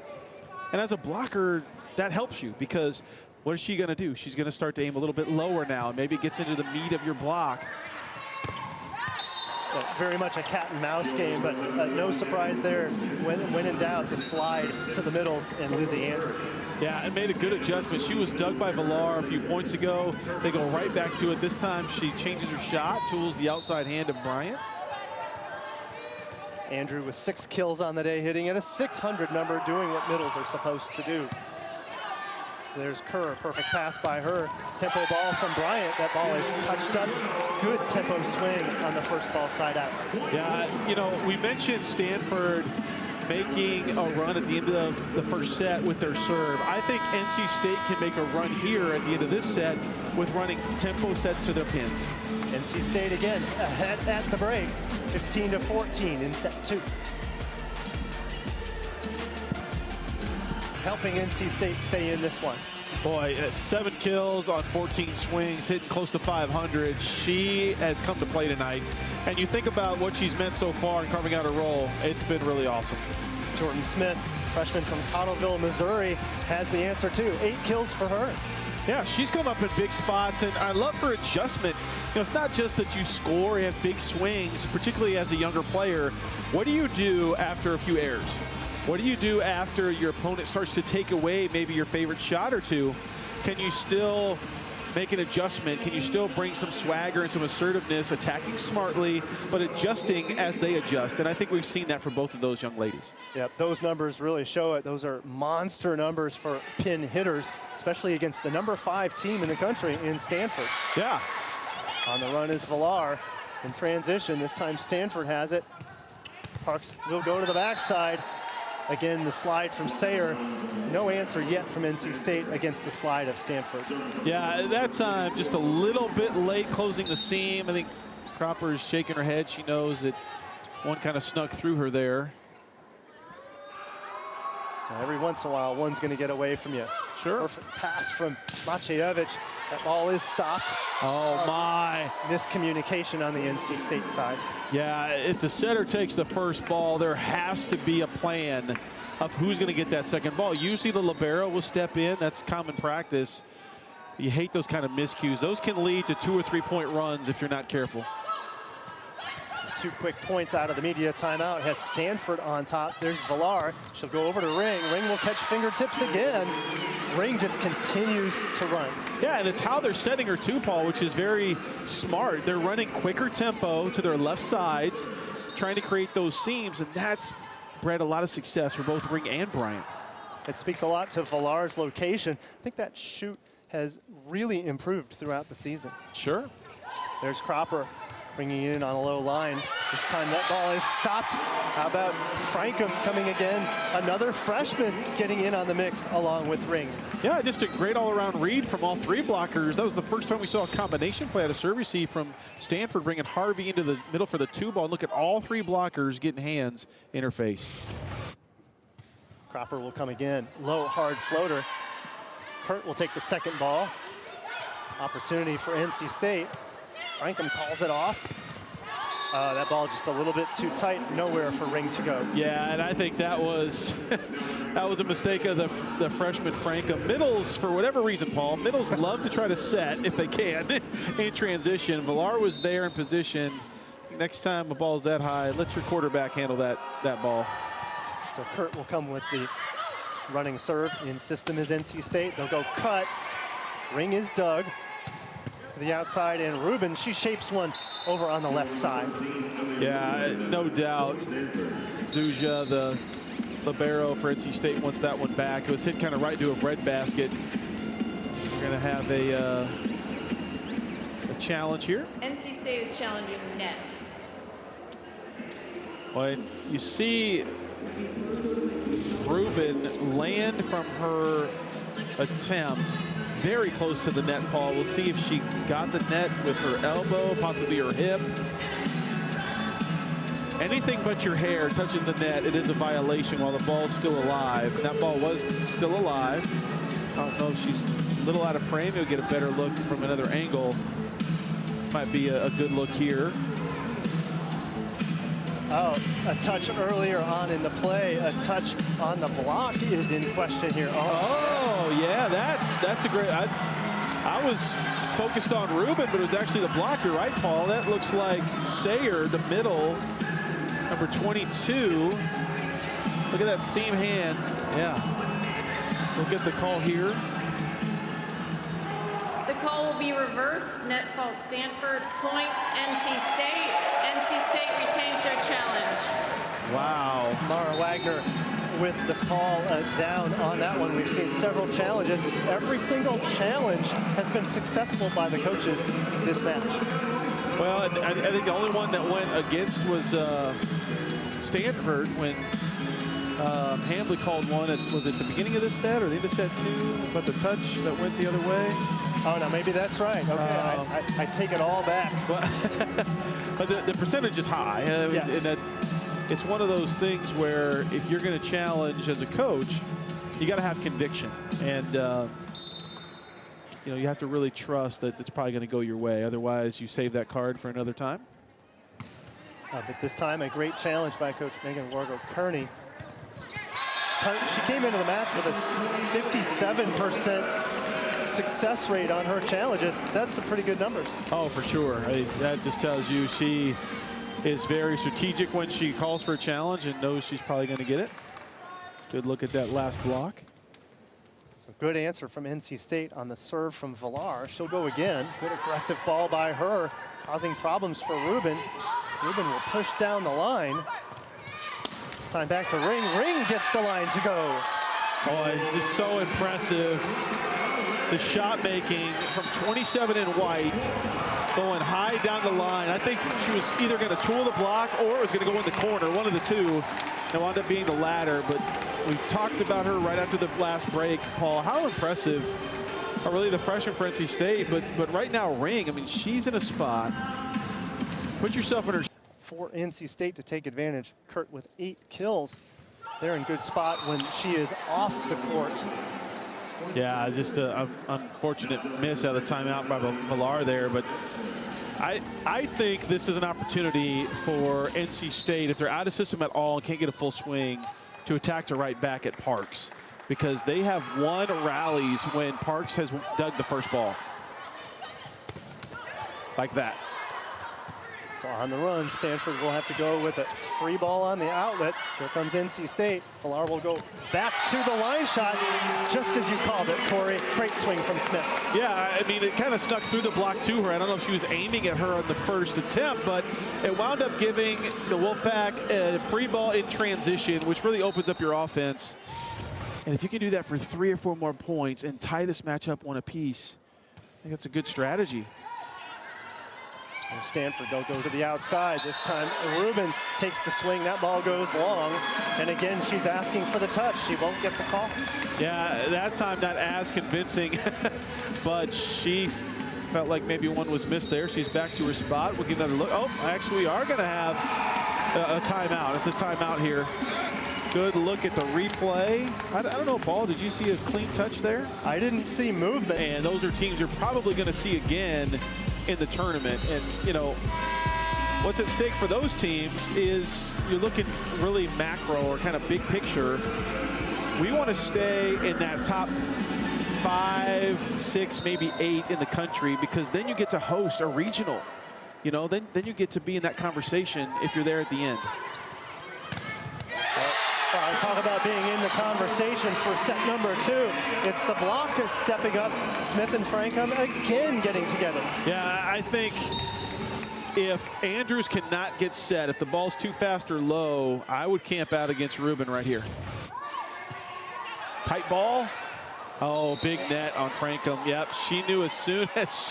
And as a blocker, that helps you because what is she going to do? She's going to start to aim a little bit lower now. Maybe it gets into the meat of your block. Very much a cat and mouse game, but no surprise there. When in doubt, the slide to the middles and Lizzie Andrew. Yeah, and made a good adjustment. She was dug by Villar a few points ago. They go right back to it. This time she changes her shot, tools the outside hand of Bryant. Andrew with 6 kills on the day, hitting at a 600 number, doing what middles are supposed to do. So there's Kerr, perfect pass by her. Tempo ball from Bryant. That ball is touched up. Good tempo swing on the first ball side out. Yeah, you know, we mentioned Stanford making a run at the end of the first set with their serve. I think NC State can make a run here at the end of this set with running tempo sets to their pins. NC State again ahead at the break, 15-14 in set 2. Helping NC State stay in this one. Boy, 7 kills on 14 swings, hitting close to 500. She has come to play tonight. And you think about what she's meant so far in carving out her role, it's been really awesome. Jordan Smith, freshman from Cottleville, Missouri, has the answer too. 8 kills for her. Yeah, she's come up in big spots, and I love her adjustment. You know, it's not just that you score and have big swings, particularly as a younger player. What do you do after a few errors? What do you do after your opponent starts to take away maybe your favorite shot or two? Can you still make an adjustment? Can you still bring some swagger and some assertiveness, attacking smartly, but adjusting as they adjust? And I think we've seen that from both of those young ladies. Yep, those numbers really show it. Those are monster numbers for pin hitters, especially against the #5 team in the country in Stanford. Yeah. On the run is Villar in transition. This time Stanford has it. Parks will go to the backside. Again, the slide from Sayer. No answer yet from NC State against the slide of Stanford. Yeah, that time just a little bit late closing the seam. I think Cropper is shaking her head. She knows that one kind of snuck through her there. Now, every once in a while, one's going to get away from you. Sure. Perfect pass from Maciejewicz. That ball is stopped. Oh, my. Miscommunication on the NC State side. Yeah, if the setter takes the first ball, there has to be a plan of who's going to get that second ball. Usually the libero will step in. That's common practice. You hate those kind of miscues. Those can lead to 2 or 3 point runs if you're not careful. 2 quick points out of the media timeout. Has Stanford on top. There's Villar. She'll go over to Ring. Ring will catch fingertips again. Ring just continues to run. Yeah, and it's how they're setting her too, Paul, which is very smart. They're running quicker tempo to their left sides, trying to create those seams, and that's bred a lot of success for both Ring and Bryant. It speaks a lot to Villar's location. I think that shoot has really improved throughout the season. Sure. There's Cropper bringing it in on a low line. This time that ball is stopped. How about Frankham coming again? Another freshman getting in on the mix along with Ring. Yeah, just a great all-around read from all 3 blockers. That was the first time we saw a combination play out of serve receive from Stanford, bringing Harvey into the middle for the 2 ball. And look at all 3 blockers getting hands in her face. Cropper will come again. Low, hard floater. Kurt will take the second ball. Opportunity for NC State. Frankham calls it off. That ball just a little bit too tight. Nowhere for Ring to go. Yeah, and I think that was that was a mistake of the freshman Frankham. Middles, for whatever reason, Paul, middles love to try to set if they can in transition. Villar was there in position. Next time a ball's that high, let your quarterback handle that ball. So Kurt will come with the running serve. In system is NC State. They'll go cut. Ring is dug to the outside, and Rubin, she shapes one over on the left side. Yeah, no doubt. Zuzia, the libero for NC State, wants that one back. It was hit kind of right into a breadbasket. We're going to have a challenge here. NC State is challenging net. When you see Rubin land from her attempt very close to the net, Paul. We'll see if she got the net with her elbow, possibly her hip. Anything but your hair touches the net, it is a violation while the ball's still alive. And that ball was still alive. I don't know if she's a little out of frame. You'll get a better look from another angle. This might be a good look here. Oh, a touch earlier on in the play. A touch on the block is in question here. Oh yeah, that's a great. I was focused on Rubin, but it was actually the blocker, right, Paul? That looks like Sayer, the middle, number 22. Look at that seam hand. Yeah. We'll get the call here. The call will be reversed. Net fault Stanford. Point NC State. NC State retains their challenge. Wow. Mara Wagner with the call down on that one. We've seen several challenges. Every single challenge has been successful by the coaches this match. Well, I think the only one that went against was Stanford when Hambley called one. Was it the beginning of this set or the end of set 2? But the touch that went the other way. Oh, no, maybe that's right. Okay, I take it all back. But the percentage is high. Yes. And it's one of those things where if you're going to challenge as a coach, you got to have conviction. And, you know, you have to really trust that it's probably going to go your way. Otherwise, you save that card for another time. But this time, a great challenge by Coach Megan Wargo-Kearney. She came into the match with a 57% success rate on her challenges. That's some pretty good numbers. Oh, for sure. That just tells you she is very strategic when she calls for a challenge and knows she's probably going to get it. Good look at that last block. So good answer from NC State on the serve from Villar. She'll go again. Good aggressive ball by her, causing problems for Rubin. Rubin will push down the line. This time back to Ring. Ring gets the line to go. Oh, just so impressive. The shot making from 27 in white, going high down the line. I think she was either going to tool the block or it was going to go in the corner, one of the two. It wound up being the latter, but we talked about her right after the last break. Paul, how impressive are really the freshman for NC State, but right now Ring, I mean, she's in a spot. Put yourself in her. For NC State to take advantage. Kurt with 8 kills. They're in good spot when she is off the court. Yeah, just an unfortunate miss out of the timeout by Villar there, but I think this is an opportunity for NC State, if they're out of system at all and can't get a full swing, to attack to right back at Parks, because they have won rallies when Parks has dug the first ball. Like that. So on the run, Stanford will have to go with a free ball on the outlet. Here comes NC State. Villar will go back to the line shot, just as you called it, Corey. Great swing from Smith. Yeah, I mean, it kind of snuck through the block to her. I don't know if she was aiming at her on the first attempt, but it wound up giving the Wolfpack a free ball in transition, which really opens up your offense. And if you can do that for 3 or 4 more points and tie this matchup one apiece, I think that's a good strategy. And Stanford, they'll go to the outside. This time, Rubin takes the swing. That ball goes long. And again, she's asking for the touch. She won't get the call. Yeah, that time not as convincing, but she felt like maybe one was missed there. She's back to her spot. We'll give another look. Oh, actually, we are going to have a timeout. It's a timeout here. Good look at the replay. I don't know, Paul, did you see a clean touch there? I didn't see movement. And those are teams you're probably going to see again in the tournament. And, you know, what's at stake for those teams is you're looking really macro or kind of big picture. We want to stay in that top 5, 6, maybe 8 in the country, because then you get to host a regional. You know, then you get to be in that conversation if you're there at the end. Talk about being in the conversation for set number 2. It's the blockers stepping up. Smith and Frankham again getting together. Yeah, I think if Andrews cannot get set, if the ball's too fast or low, I would camp out against Rubin right here. Tight ball. Oh, big net on Frankham. Yep, she knew as soon as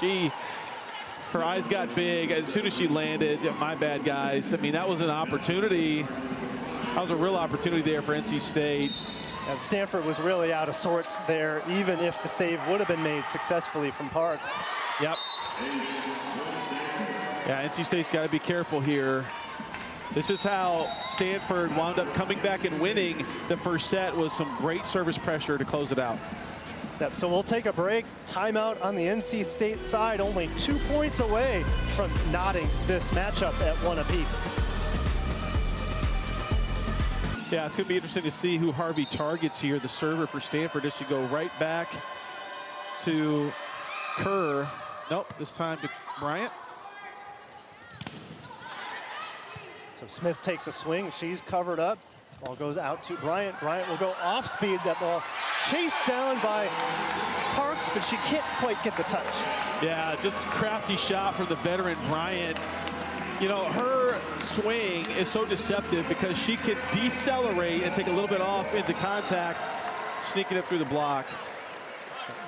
her eyes got big, as soon as she landed. My bad, guys. I mean, that was an opportunity. That was a real opportunity there for NC State. And Stanford was really out of sorts there, even if the save would have been made successfully from Parks. Yep. Yeah, NC State's got to be careful here. This is how Stanford wound up coming back and winning the first set, with some great service pressure to close it out. Yep, so we'll take a break. Timeout on the NC State side, only 2 points away from knotting this matchup at 1 apiece. Yeah, it's going to be interesting to see who Harvey targets here, the server for Stanford. Does she go right back to Kerr? Nope, this time to Bryant. So Smith takes a swing. She's covered up. Ball goes out to Bryant. Bryant will go off speed. That ball chased down by Parks, but she can't quite get the touch. Yeah, just a crafty shot from the veteran Bryant. You know, her swing is so deceptive because she can decelerate and take a little bit off into contact, sneaking it through the block.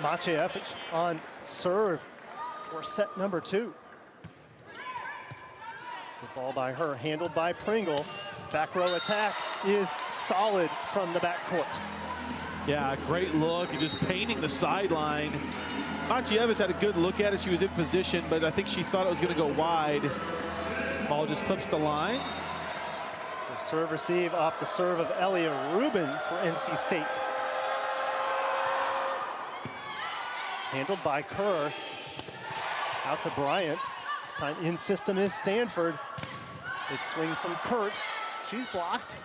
Maciejewicz on serve for set number 2. The ball by her, handled by Pringle. Back row attack is solid from the backcourt. Yeah, great look, just painting the sideline. Maciejewicz had a good look at it. She was in position, but I think she thought it was going to go wide. Ball just clips the line. So serve receive off the serve of Elia Rubin for NC State. Handled by Kerr. Out to Bryant. This time in system is Stanford. Big swing from Kurt. She's blocked.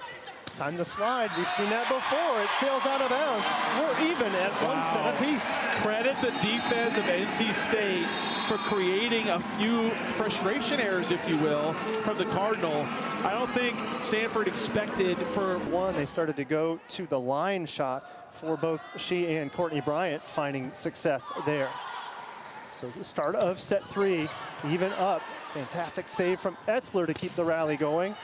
It's time to slide. We've seen that before. It sails out of bounds. We're even at one set apiece. Credit the defense of NC State for creating a few frustration errors, if you will, from the Cardinal. I don't think Stanford expected for one. They started to go to the line shot for both she and Courtney Bryant, finding success there. So the start of set 3, even up. Fantastic save from Etzler to keep the rally going.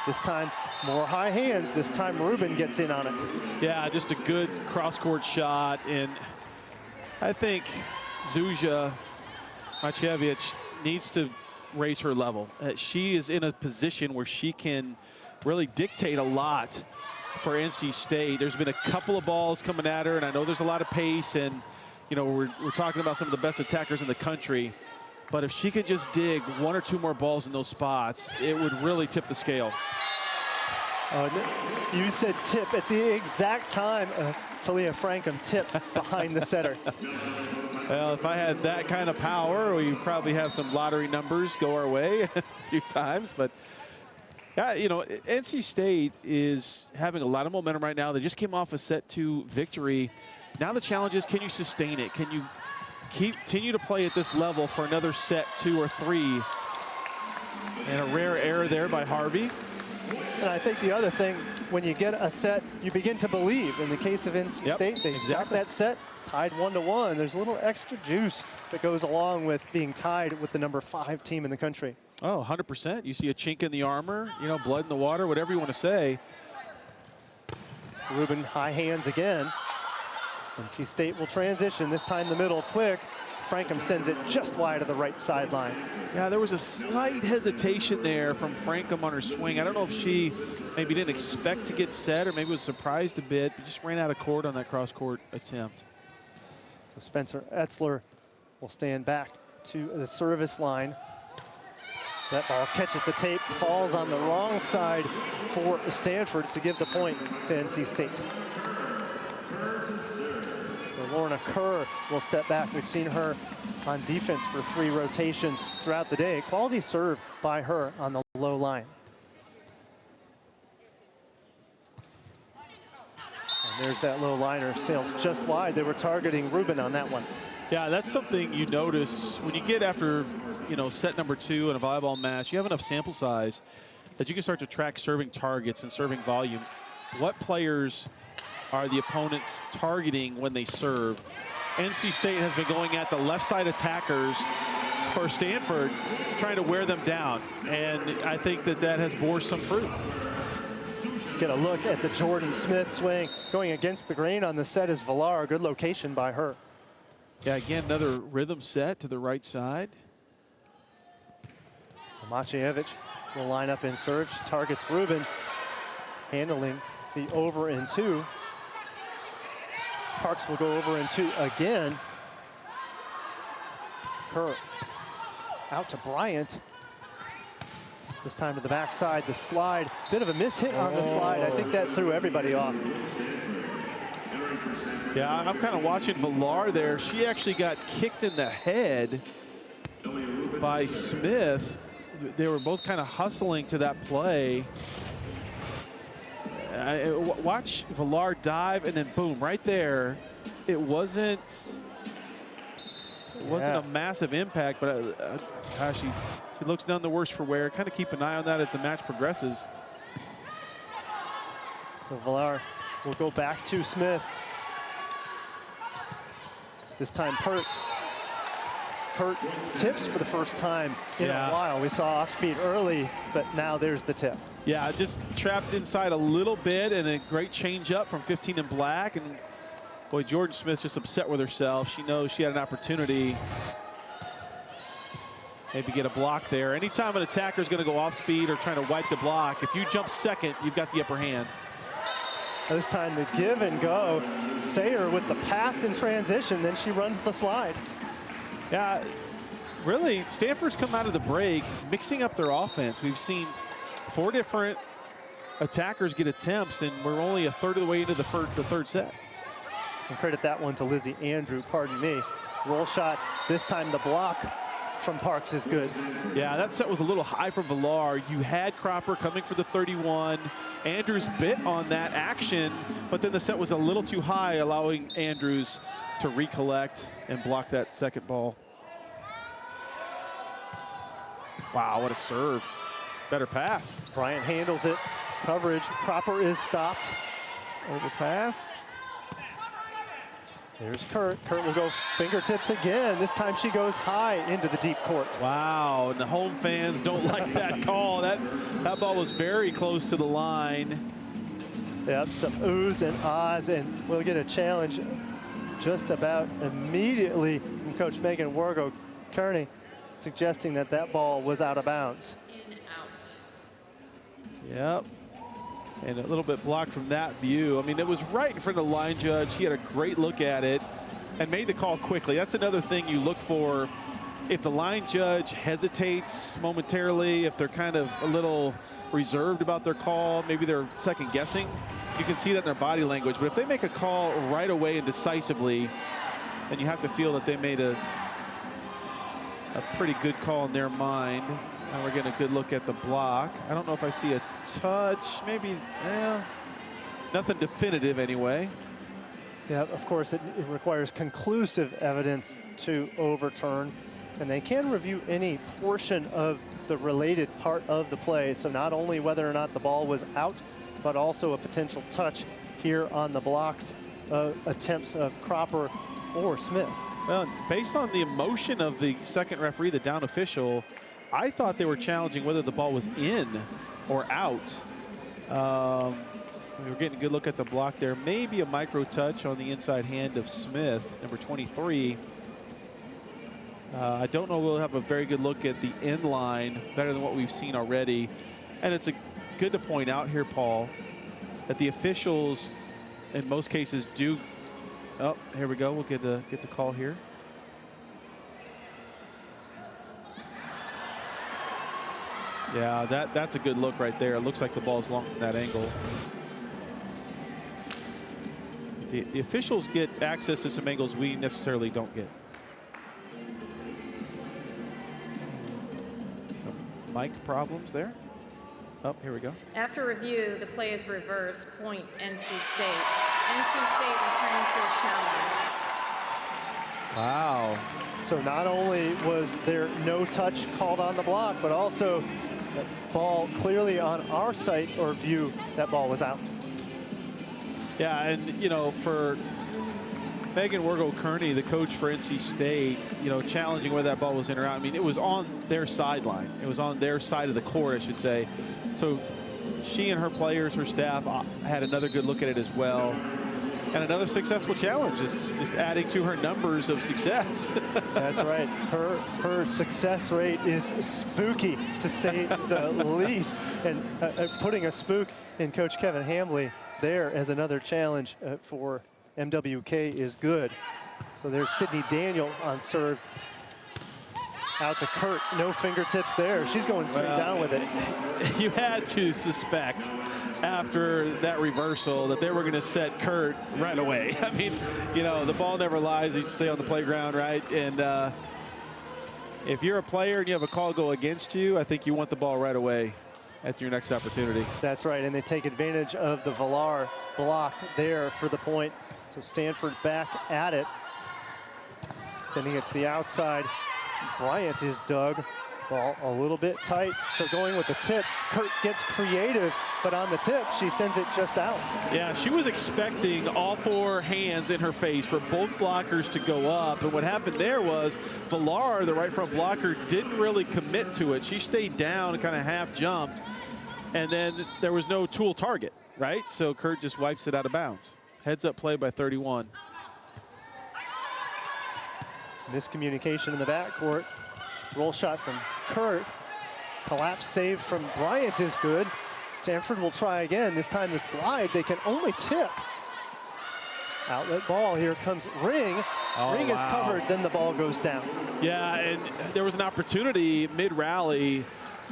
This time, more high hands. This time, Rubin gets in on it. Yeah, just a good cross-court shot. And I think Zuzia Maciejewicz needs to raise her level. She is in a position where she can really dictate a lot for NC State. There's been a couple of balls coming at her, and I know there's a lot of pace, and you know, we're talking about some of the best attackers in the country. But if she could just dig 1 or 2 more balls in those spots, it would really tip the scale. You said tip at the exact time Talia Frankum tipped behind the setter. Well, if I had that kind of power, we probably have some lottery numbers go our way a few times. But, yeah, you know, NC State is having a lot of momentum right now. They just came off a set 2 victory. Now the challenge is, can you sustain it? Can you continue to play at this level for another set 2 or 3? And a rare error there by Harvey. And I think the other thing, when you get a set, you begin to believe. In the case of NC State, they got that set. It's tied 1-1. There's a little extra juice that goes along with being tied with the number 5 team in the country. Oh, 100%. You see a chink in the armor, you know, blood in the water, whatever you want to say. Rubin high hands again. NC State will transition, this time the middle quick. Frankum sends it just wide of the right sideline. Yeah, there was a slight hesitation there from Frankum on her swing. I don't know if she maybe didn't expect to get set or maybe was surprised a bit, but just ran out of court on that cross-court attempt. So Spencer Etzler will stand back to the service line. That ball catches the tape, falls on the wrong side for Stanford to give the point to NC State. So Lorna Kerr will step back. We've seen her on defense for 3 rotations throughout the day. Quality serve by her on the low line. And there's that low liner, sails just wide. They were targeting Rubin on that one. Yeah, that's something you notice when you get after, you know, set number 2 in a volleyball match. You have enough sample size that you can start to track serving targets and serving volume. What players are the opponents targeting when they serve? NC State has been going at the left side attackers for Stanford, trying to wear them down. And I think that that has bore some fruit. Get a look at the Jordan Smith swing. Going against the grain on the set is Villar. Good location by her. Yeah, again, another rhythm set to the right side. So Maciejewicz will line up in serve. She targets Rubin, handling the over in 2. Parks will go over in 2 again. Kerr out to Bryant. This time to the backside, the slide. Bit of a mishit on the slide. I think that threw everybody off. Yeah, I'm kind of watching Villar there. She actually got kicked in the head by Smith. They were both kind of hustling to that play. Watch Villar dive, and then boom, right there. It wasn't a massive impact, but gosh, she looks none the worse for wear. Kind of keep an eye on that as the match progresses. So Villar will go back to Smith. This time Pert tips for the first time in a while. We saw off speed early, but now there's the tip. Yeah, just trapped inside a little bit, and a great change up from 15 in black. And boy, Jordan Smith's just upset with herself. She knows she had an opportunity. Maybe get a block there. Anytime an attacker is going to go off speed or trying to wipe the block, if you jump second, you've got the upper hand. This time the give and go. Sayer with the pass in transition, then she runs the slide. Yeah, really, Stanford's come out of the break mixing up their offense. We've seen 4 different attackers get attempts, and we're only a third of the way into the third set. And credit that one to Lizzie Andrew, pardon me. Roll shot, this time the block from Parks is good. Yeah, that set was a little high from Villar. You had Cropper coming for the 31. Andrews bit on that action, but then the set was a little too high, allowing Andrews to recollect and block that second ball. Wow, what a serve. Better pass. Bryant handles it. Coverage. Cropper is stopped. Overpass. There's Kurt. Kurt will go fingertips again. This time she goes high into the deep court. Wow, and the home fans don't like that call. That ball was very close to the line. Yep, some oohs and ahs, and we'll get a challenge just about immediately from Coach Megan Wargo-Kearney, suggesting that that ball was out of bounds. In, out. Yep. And a little bit blocked from that view. I mean, it was right in front of the line judge. He had a great look at it and made the call quickly. That's another thing you look for. If the line judge hesitates momentarily, if they're kind of a little reserved about their call, maybe they're second guessing, you can see that in their body language. But if they make a call right away and decisively, then you have to feel that they made a pretty good call in their mind. Now we're getting a good look at the block. I don't know if I see a touch, maybe, nothing definitive anyway. Yeah, of course, it requires conclusive evidence to overturn, and they can review any portion of the related part of the play. So not only whether or not the ball was out, but also a potential touch here on the blocks attempts of Cropper or Smith. Well, based on the emotion of the second referee, the down official, I thought they were challenging whether the ball was in or out. We were getting a good look at the block there. Maybe a micro touch on the inside hand of Smith, number 23. I don't know we'll have a very good look at the end line, better than what we've seen already. And it's good to point out here, Paul, that the officials in most cases do. Oh, here we go. We'll get the call here. Yeah, that's a good look right there. It looks like the ball's long from that angle. The officials get access to some angles we necessarily don't get. Some mic problems there. Oh, here we go. After review, the play is reversed. Point NC State. NC State returns their challenge. Wow. So not only was there no touch called on the block, but also that ball clearly on our sight or view, that ball was out. Yeah, and you know, for Megan Wargo-Kearney, the coach for NC State, you know, challenging whether that ball was in or out. I mean, it was on their sideline. It was on their side of the court, I should say. So she and her players, her staff, had another good look at it as well. And another successful challenge is just adding to her numbers of success. That's right. Her success rate is spooky, to say the least. And putting a spook in Coach Kevin Hambley there as another challenge for MWK is good. So there's Sydney Daniel on serve. Out to Kurt, no fingertips there. She's going straight down with it. You had to suspect after that reversal that they were going to set Kurt right away. I mean, you know, the ball never lies. You stay on the playground, right? And if you're a player and you have a call go against you, I think you want the ball right away at your next opportunity. That's right, and they take advantage of the Villar block there for the point. So Stanford back at it, sending it to the outside. Bryant is dug. Ball a little bit tight, so going with the tip. Kurt gets creative, but on the tip, she sends it just out. Yeah, she was expecting all four hands in her face for both blockers to go up, and what happened there was Villar, the right front blocker, didn't really commit to it. She stayed down and kind of half jumped, and then there was no tool target, right? So Kurt just wipes it out of bounds. Heads up play by 31. Miscommunication in the backcourt. Roll shot from Kurt. Collapse save from Bryant is good. Stanford will try again. This time the slide, they can only tip. Outlet ball, here comes Ring. Ring is covered, then the ball goes down. Yeah, and there was an opportunity mid-rally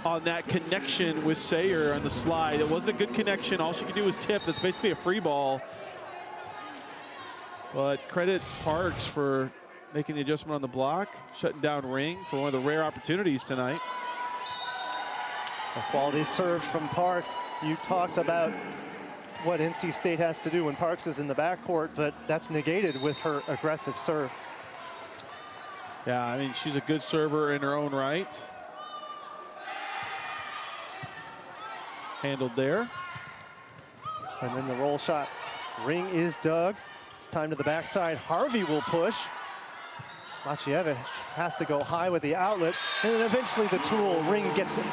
on that connection with Sayer on the slide. It wasn't a good connection. All she could do was tip. That's basically a free ball. But credit Parks for making the adjustment on the block, shutting down Ring for one of the rare opportunities tonight. A quality serve from Parks. You talked about what NC State has to do when Parks is in the backcourt, but that's negated with her aggressive serve. Yeah, I mean, she's a good server in her own right. Handled there. And then the roll shot. Ring is dug. It's time to the backside. Harvey will push. Macievich has to go high with the outlet, and then eventually the tool. Ring gets it.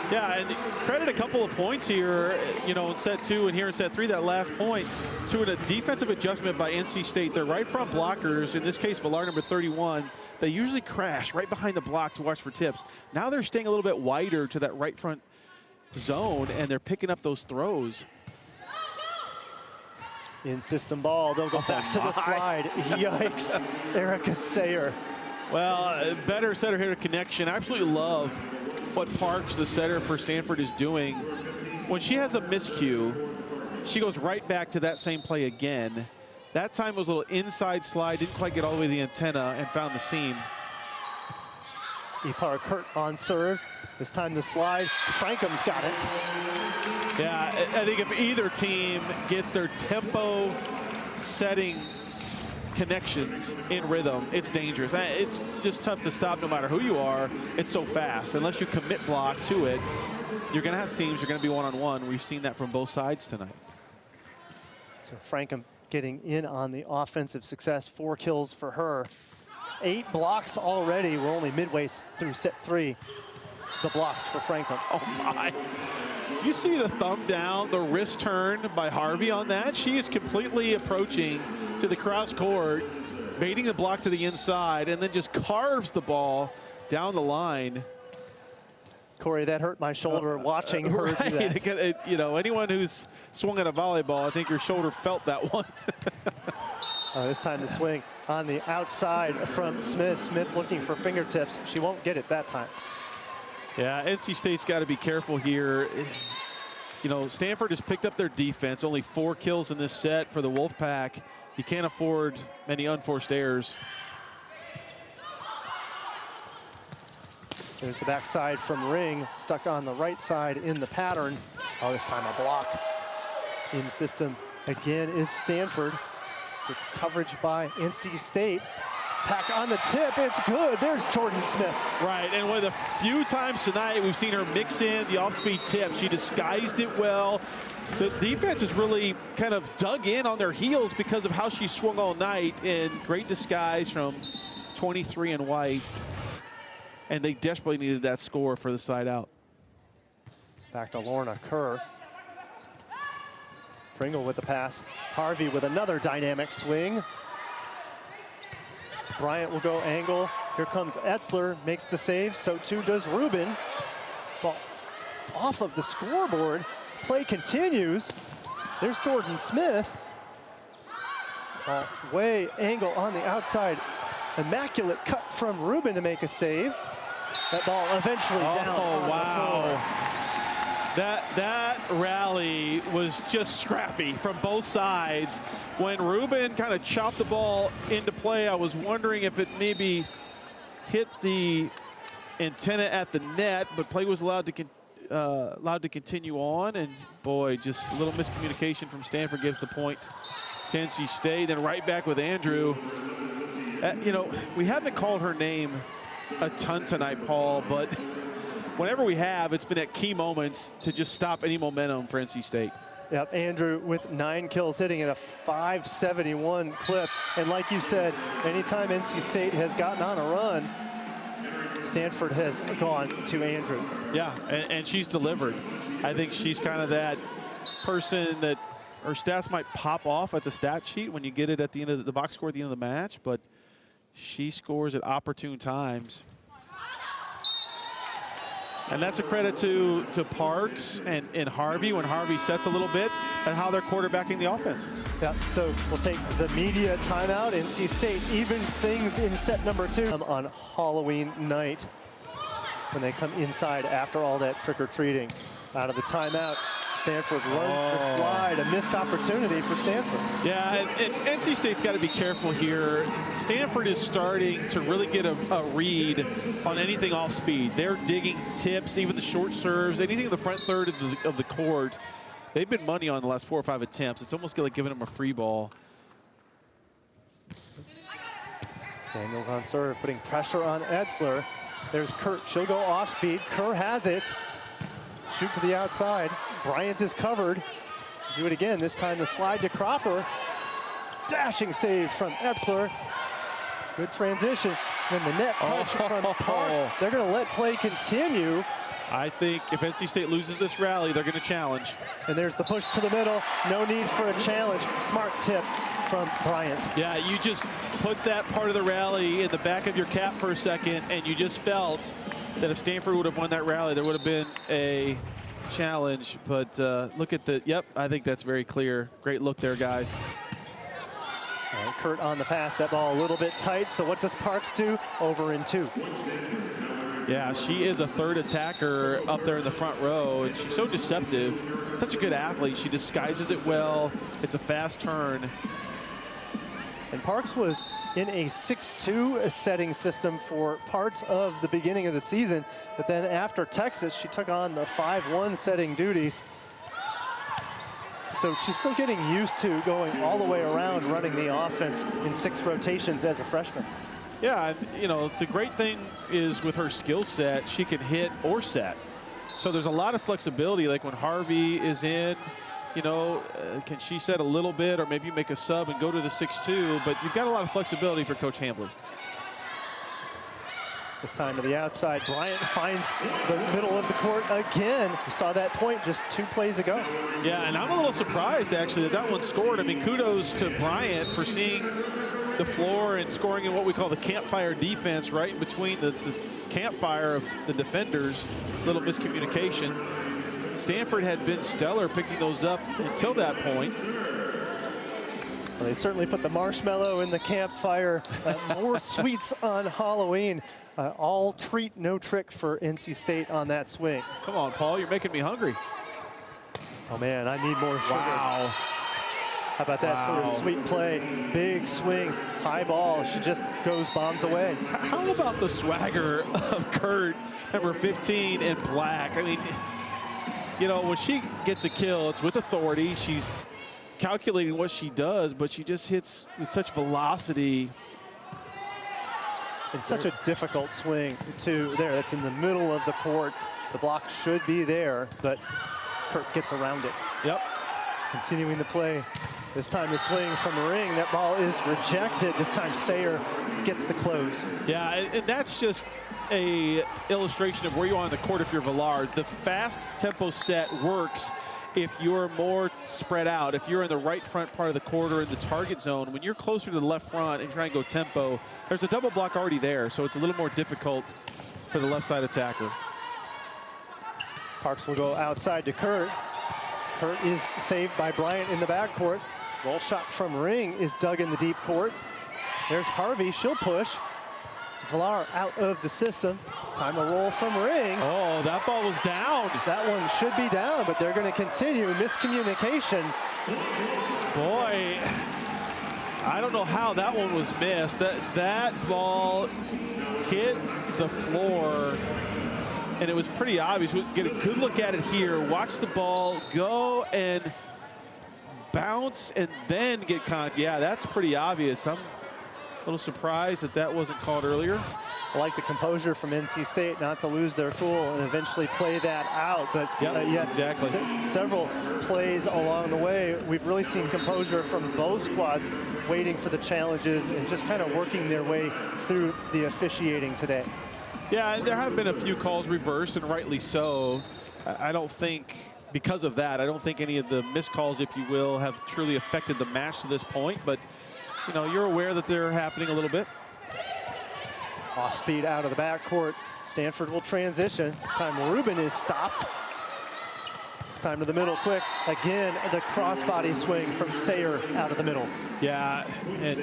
Yeah, and credit a couple of points here, you know, in set 2 and here in set 3, that last point, to a defensive adjustment by NC State. Their right front blockers, in this case, Villar number 31, they usually crash right behind the block to watch for tips. Now they're staying a little bit wider to that right front zone, and they're picking up those throws. In system ball, they'll go back to the slide. Yikes, Erica Sayer. Well, better setter-hitter connection. I absolutely love what Parks, the setter for Stanford, is doing. When she has a miscue, she goes right back to that same play again. That time was a little inside slide, didn't quite get all the way to the antenna, and found the seam. Ipar Kurt on serve. This time the slide. Frankham's got it. Yeah, I think if either team gets their tempo setting connections in rhythm, it's dangerous. It's just tough to stop no matter who you are. It's so fast. Unless you commit block to it, you're going to have seams. You're going to be one-on-one. We've seen that from both sides tonight. So Frankham getting in on the offensive success. 4 kills for her. 8 blocks already. We're only midway through set 3. The blocks for Frankham. Oh, my. You see the thumb down, the wrist turn by Harvey on that? She is completely approaching to the cross court, baiting the block to the inside, and then just carves the ball down the line. Corey, that hurt my shoulder watching her do that. You know, anyone who's swung at a volleyball, I think your shoulder felt that one. This time the swing on the outside from Smith. Smith looking for fingertips. She won't get it that time. Yeah, NC State's got to be careful here. You know, Stanford has picked up their defense. Only 4 kills in this set for the Wolfpack. You can't afford many unforced errors. There's the backside from Ring, stuck on the right side in the pattern. Oh, this time a block. In system again is Stanford. With coverage by NC State. Pack on the tip, it's good. There's Jordan Smith. Right, and one of the few times tonight we've seen her mix in the off-speed tip. She disguised it well. The defense has really kind of dug in on their heels because of how she swung all night, in great disguise from 23 and white. And they desperately needed that score for the side out. Back to Lorna Kerr. Pringle with the pass. Harvey with another dynamic swing. Bryant will go angle. Here comes Etzler, makes the save. So too does Rubin. Ball off of the scoreboard. Play continues. There's Jordan Smith. Way angle on the outside. Immaculate cut from Rubin to make a save. That ball eventually down on the floor. That rally was just scrappy from both sides. When Rubin kind of chopped the ball into play, I was wondering if it maybe hit the antenna at the net, but play was allowed to continue on. And boy, just a little miscommunication from Stanford gives the point to NC State. Then right back with Andrew. You know, we haven't called her name a ton tonight, Paul, but whenever we have, it's been at key moments to just stop any momentum for NC State. Yep, Andrew with 9 kills, hitting at a 571 clip. And like you said, anytime NC State has gotten on a run, Stanford has gone to Andrew. Yeah, and she's delivered. I think she's kind of that person that her stats might pop off at the stat sheet when you get it at the end of the box score at the end of the match, but she scores at opportune times. And that's a credit to Parks and Harvey, when Harvey sets a little bit, and how they're quarterbacking the offense. Yeah, so we'll take the media timeout. NC State evens things in set number 2 on Halloween night when they come inside after all that trick-or-treating. Out of the timeout, Stanford runs the slide, a missed opportunity for Stanford. Yeah, and NC State's got to be careful here. Stanford is starting to really get a read on anything off speed. They're digging tips, even the short serves, anything in the front third of the court. They've been money on the last 4 or 5 attempts. It's almost like giving them a free ball. Daniels on serve, putting pressure on Etzler. There's Kurt, she'll go off speed. Kerr has it. Shoot to the outside. Bryant is covered. Do it again, this time the slide to Cropper. Dashing save from Etzler. Good transition. Then the net touch from Parks. They're gonna let play continue. I think if NC State loses this rally, they're gonna challenge. And there's the push to the middle. No need for a challenge. Smart tip from Bryant. Yeah, you just put that part of the rally in the back of your cap for a second, and you just felt that if Stanford would have won that rally, there would have been a challenge. But look at the, yep, I think that's very clear. Great look there, guys. And Kurt on the pass, that ball a little bit tight. So what does Parks do? Over in 2. Yeah, she is a third attacker up there in the front row, and she's so deceptive. Such a good athlete. She disguises it well. It's a fast turn. And Parks was in a 6-2 setting system for parts of the beginning of the season. But then after Texas, she took on the 5-1 setting duties. So she's still getting used to going all the way around running the offense in 6 rotations as a freshman. Yeah, and, you know, the great thing is with her skill set, she can hit or set. So there's a lot of flexibility, like when Harvey is in, you know, can she set a little bit, or maybe you make a sub and go to the 6-2, but you've got a lot of flexibility for Coach Hambly. This time to the outside, Bryant finds the middle of the court again. We saw that point just 2 plays ago. Yeah, and I'm a little surprised, actually, that that one scored. I mean, kudos to Bryant for seeing the floor and scoring in what we call the campfire defense, right in between the campfire of the defenders. Little miscommunication. Stanford had been stellar picking those up until that point. Well, they certainly put the marshmallow in the campfire. More sweets on Halloween. All treat, no trick for NC State on that swing. Come on, Paul, you're making me hungry. Oh man, I need more sugar. Wow. How about that first sweet play? Big swing, high ball. She just goes bombs away. How about the swagger of Kurt, number 15 in black? I mean, you know, when she gets a kill, it's with authority. She's calculating what she does, but she just hits with such velocity. And such a difficult swing, too. There, that's in the middle of the court. The block should be there, but Kurt gets around it. Yep. Continuing the play. This time the swing from the ring. That ball is rejected. This time Sayer gets the close. Yeah, and that's just a illustration of where you are on the court if you're Villard. The fast tempo set works if you're more spread out, if you're in the right front part of the court or in the target zone. When you're closer to the left front and try and go tempo, there's a double block already there, so it's a little more difficult for the left side attacker. Parks will go outside to Kurt. Kurt is saved by Bryant in the backcourt. Roll shot from ring is dug in the deep court. There's Harvey, she'll push. Villar out of the system. It's time to roll from ring. Oh, that ball was down. That one should be down, but they're going to continue. Miscommunication. Boy, I don't know how that one was missed. That ball hit the floor, and it was pretty obvious. We'll get a good look at it here. Watch the ball go and bounce and then get caught. Yeah, that's pretty obvious. I'm a little surprised that that wasn't called earlier. I like the composure from NC State not to lose their cool and eventually play that out. But yes, exactly. Several plays along the way, we've really seen composure from both squads waiting for the challenges and just kind of working their way through the officiating today. Yeah, and there have been a few calls reversed, and rightly so. I don't think, because of that, I don't think any of the missed calls, if you will, have truly affected the match to this point. But you know, you're aware that they're happening a little bit. Off speed out of the backcourt. Stanford will transition. This time Rubin is stopped. This time to the middle quick. Again, the crossbody swing from Sayer out of the middle. Yeah, and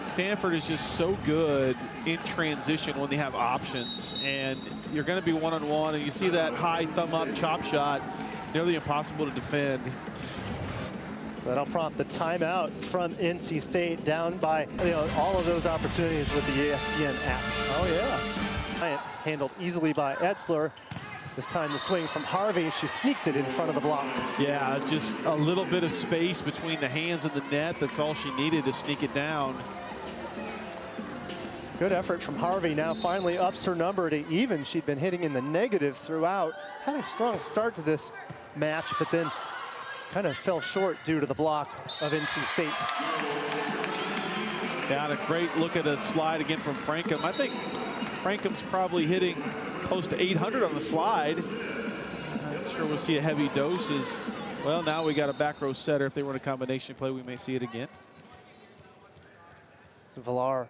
Stanford is just so good in transition when they have options. And you're going to be one-on-one, and you see that high thumb-up chop shot. nearly impossible to defend. So that'll prompt the timeout from NC State, down by all of those opportunities with the ESPN app. Oh, yeah. Bryant handled easily by Etzler. This time the swing from Harvey. She sneaks it in front of the block. Yeah, just a little bit of space between the hands and the net. That's all she needed to sneak it down. Good effort from Harvey. Now finally ups her number to even. She'd been hitting in the negative throughout. Had a strong start to this match, but then kind of fell short due to the block of NC State. Yeah, and a great look at a slide again from Frankum. I think Frankum's probably hitting close to 800 on the slide. I'm sure we'll see a heavy dose as well. Now we got a back row setter. If they run a combination play, we may see it again. Villar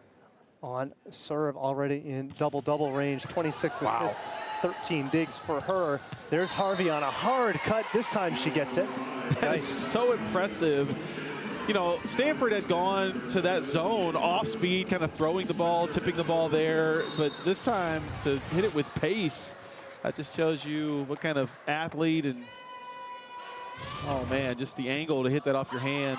on serve, already in double-double range. 26 assists, 13 digs for her. There's Harvey on a hard cut. This time she gets it. That is so impressive. You know, Stanford had gone to that zone off speed, kind of throwing the ball, tipping the ball there. But this time to hit it with pace, that just tells you what kind of athlete. And oh man, just the angle to hit that off your hand.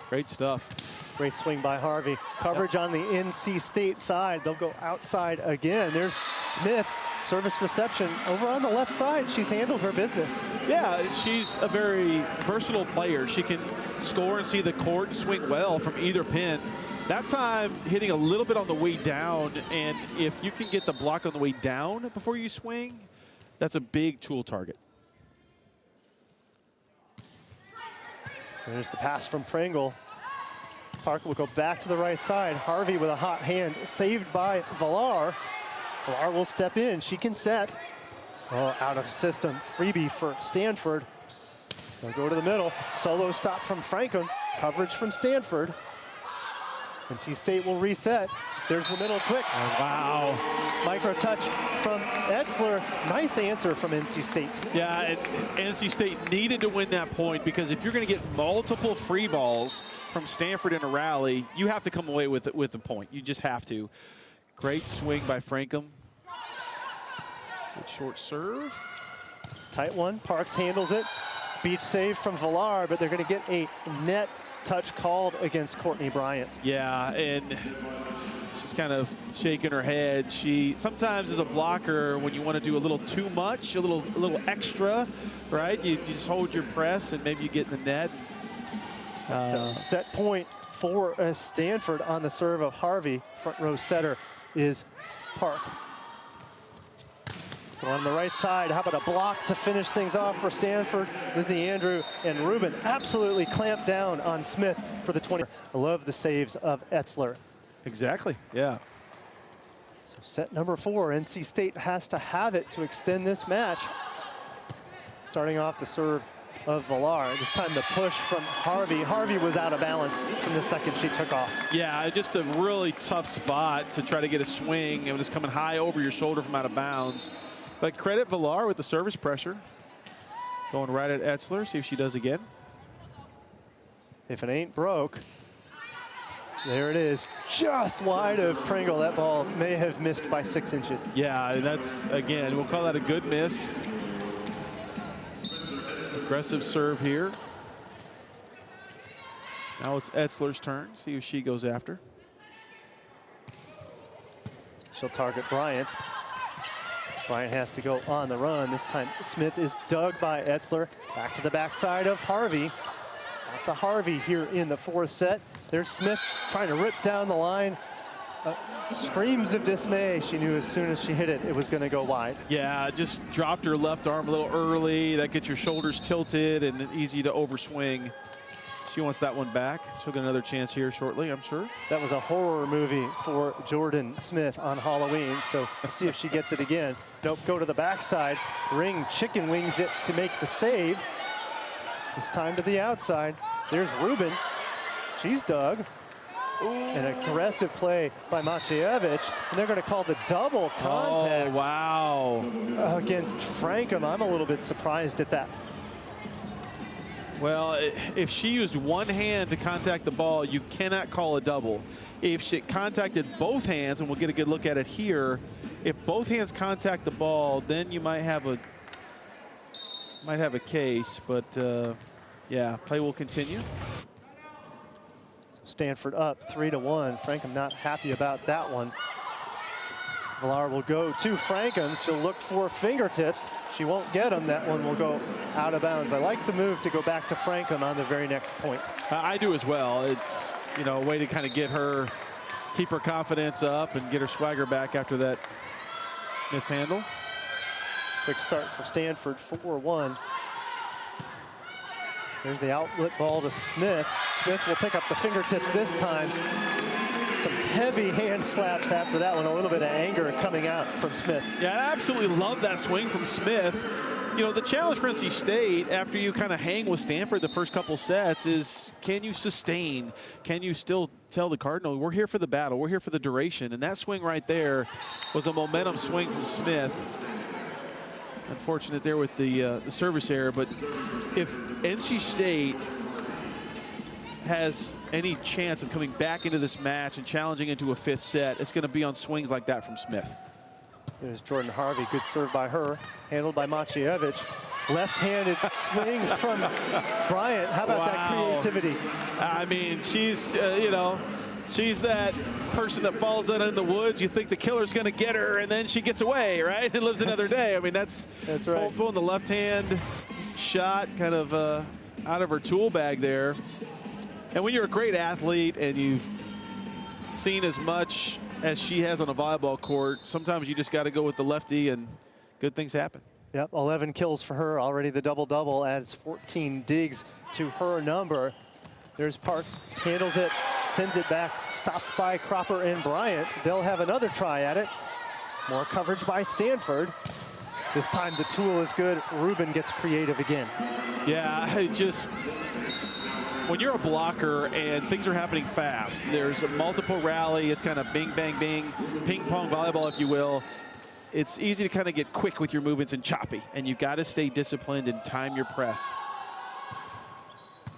Great stuff. Great swing by Harvey. Coverage on the NC State side. They'll go outside again. There's Smith. Service reception over on the left side. She's handled her business. Yeah, she's a very versatile player. She can score and see the court and swing well from either pin. That time hitting a little bit on the way down, and if you can get the block on the way down before you swing, that's a big tool target. There's the pass from Pringle. Parker will go back to the right side. Harvey with a hot hand, saved by Villar. Villar will step in. She can set. Oh, out of system. Freebie for Stanford. They'll go to the middle. Solo stop from Franklin. Coverage from Stanford. NC State will reset. There's the middle quick. Oh, wow. Micro touch from Etzler. Nice answer from NC State. Yeah, and NC State needed to win that point, because if you're going to get multiple free balls from Stanford in a rally, you have to come away with a point. You just have to. Great swing by Frankum. Good short serve. Tight one. Parks handles it. Beach save from Villar, but they're going to get a net touch called against Courtney Bryant. Yeah, and she's kind of shaking her head. She sometimes is a blocker when you want to do a little too much, a little extra, right? You just hold your press and maybe you get in the net. So set point for Stanford on the serve of Harvey. Front row setter is Park. On the right side, how about a block to finish things off for Stanford? Lizzie Andrew and Rubin absolutely clamped down on Smith for the 20. I love the saves of Etzler. Exactly, yeah. So set number 4, NC State has to have it to extend this match. Starting off the serve of Villar. This time the push from Harvey. Harvey was out of balance from the second she took off. Yeah, just a really tough spot to try to get a swing. It was coming high over your shoulder from out of bounds. But credit Villar with the service pressure. Going right at Etzler, see if she does again. If it ain't broke, there it is. Just wide of Pringle. That ball may have missed by 6 inches. Yeah, that's, again, we'll call that a good miss. Aggressive serve here. Now it's Etzler's turn. See who she goes after. She'll target Bryant. Bryant has to go on the run. This time Smith is dug by Etzler. Back to the backside of Harvey. That's a Harvey here in the 4th set. There's Smith trying to rip down the line. Screams of dismay. She knew as soon as she hit it, it was going to go wide. Yeah, just dropped her left arm a little early. That gets your shoulders tilted and easy to overswing. She wants that one back. She'll get another chance here shortly, I'm sure. That was a horror movie for Jordan Smith on Halloween, so see if she gets it again. Nope, go to the backside. Ring chicken wings it to make the save. It's time to the outside. There's Rubin. She's dug. Ooh. An aggressive play by Maciejewicz, and they're going to call the double contact. Oh, wow. Against Frankum. I'm a little bit surprised at that. Well, if she used one hand to contact the ball, you cannot call a double. If she contacted both hands, and we'll get a good look at it here, if both hands contact the ball, then you might have a might have a case, but yeah, play will continue. Stanford up 3-1. Frankham not happy about that one. Villar will go to Frankham. She'll look for fingertips. She won't get them. That one will go out of bounds. I like the move to go back to Frankham on the very next point. I do as well. It's, you know, a way to kind of get her, keep her confidence up and get her swagger back after that mishandle. Quick start for Stanford, 4-1. There's the outlet ball to Smith. Smith will pick up the fingertips this time. Some heavy hand slaps after that one. A little bit of anger coming out from Smith. Yeah, I absolutely love that swing from Smith. You know, the challenge for NC State after you kind of hang with Stanford the first couple sets is, can you sustain? Can you still tell the Cardinal, we're here for the battle, we're here for the duration? And that swing right there was a momentum swing from Smith. Unfortunate there with the service error, but if NC State has any chance of coming back into this match and challenging into a fifth set, it's going to be on swings like that from Smith. There's Jordan Harvey, good serve by her, handled by Maciejewicz. Left-handed swing from Bryant. How about that creativity? I mean, she's, you know, she's that person that falls down in the woods. You think the killer's going to get her, and then she gets away, right? And lives another day. I mean, that's right. Pulling the left-hand shot kind of out of her tool bag there. And when you're a great athlete and you've seen as much as she has on a volleyball court, sometimes you just got to go with the lefty and good things happen. Yep, 11 kills for her. Already the double-double adds 14 digs to her number. There's Parks, handles it, sends it back, stopped by Cropper and Bryant. They'll have another try at it. More coverage by Stanford. This time the tool is good. Rubin gets creative again. Yeah, when you're a blocker and things are happening fast, there's a multiple rally, it's kind of bing, bang, bing, ping pong volleyball, if you will. It's easy to kind of get quick with your movements and choppy, and you got to stay disciplined and time your press.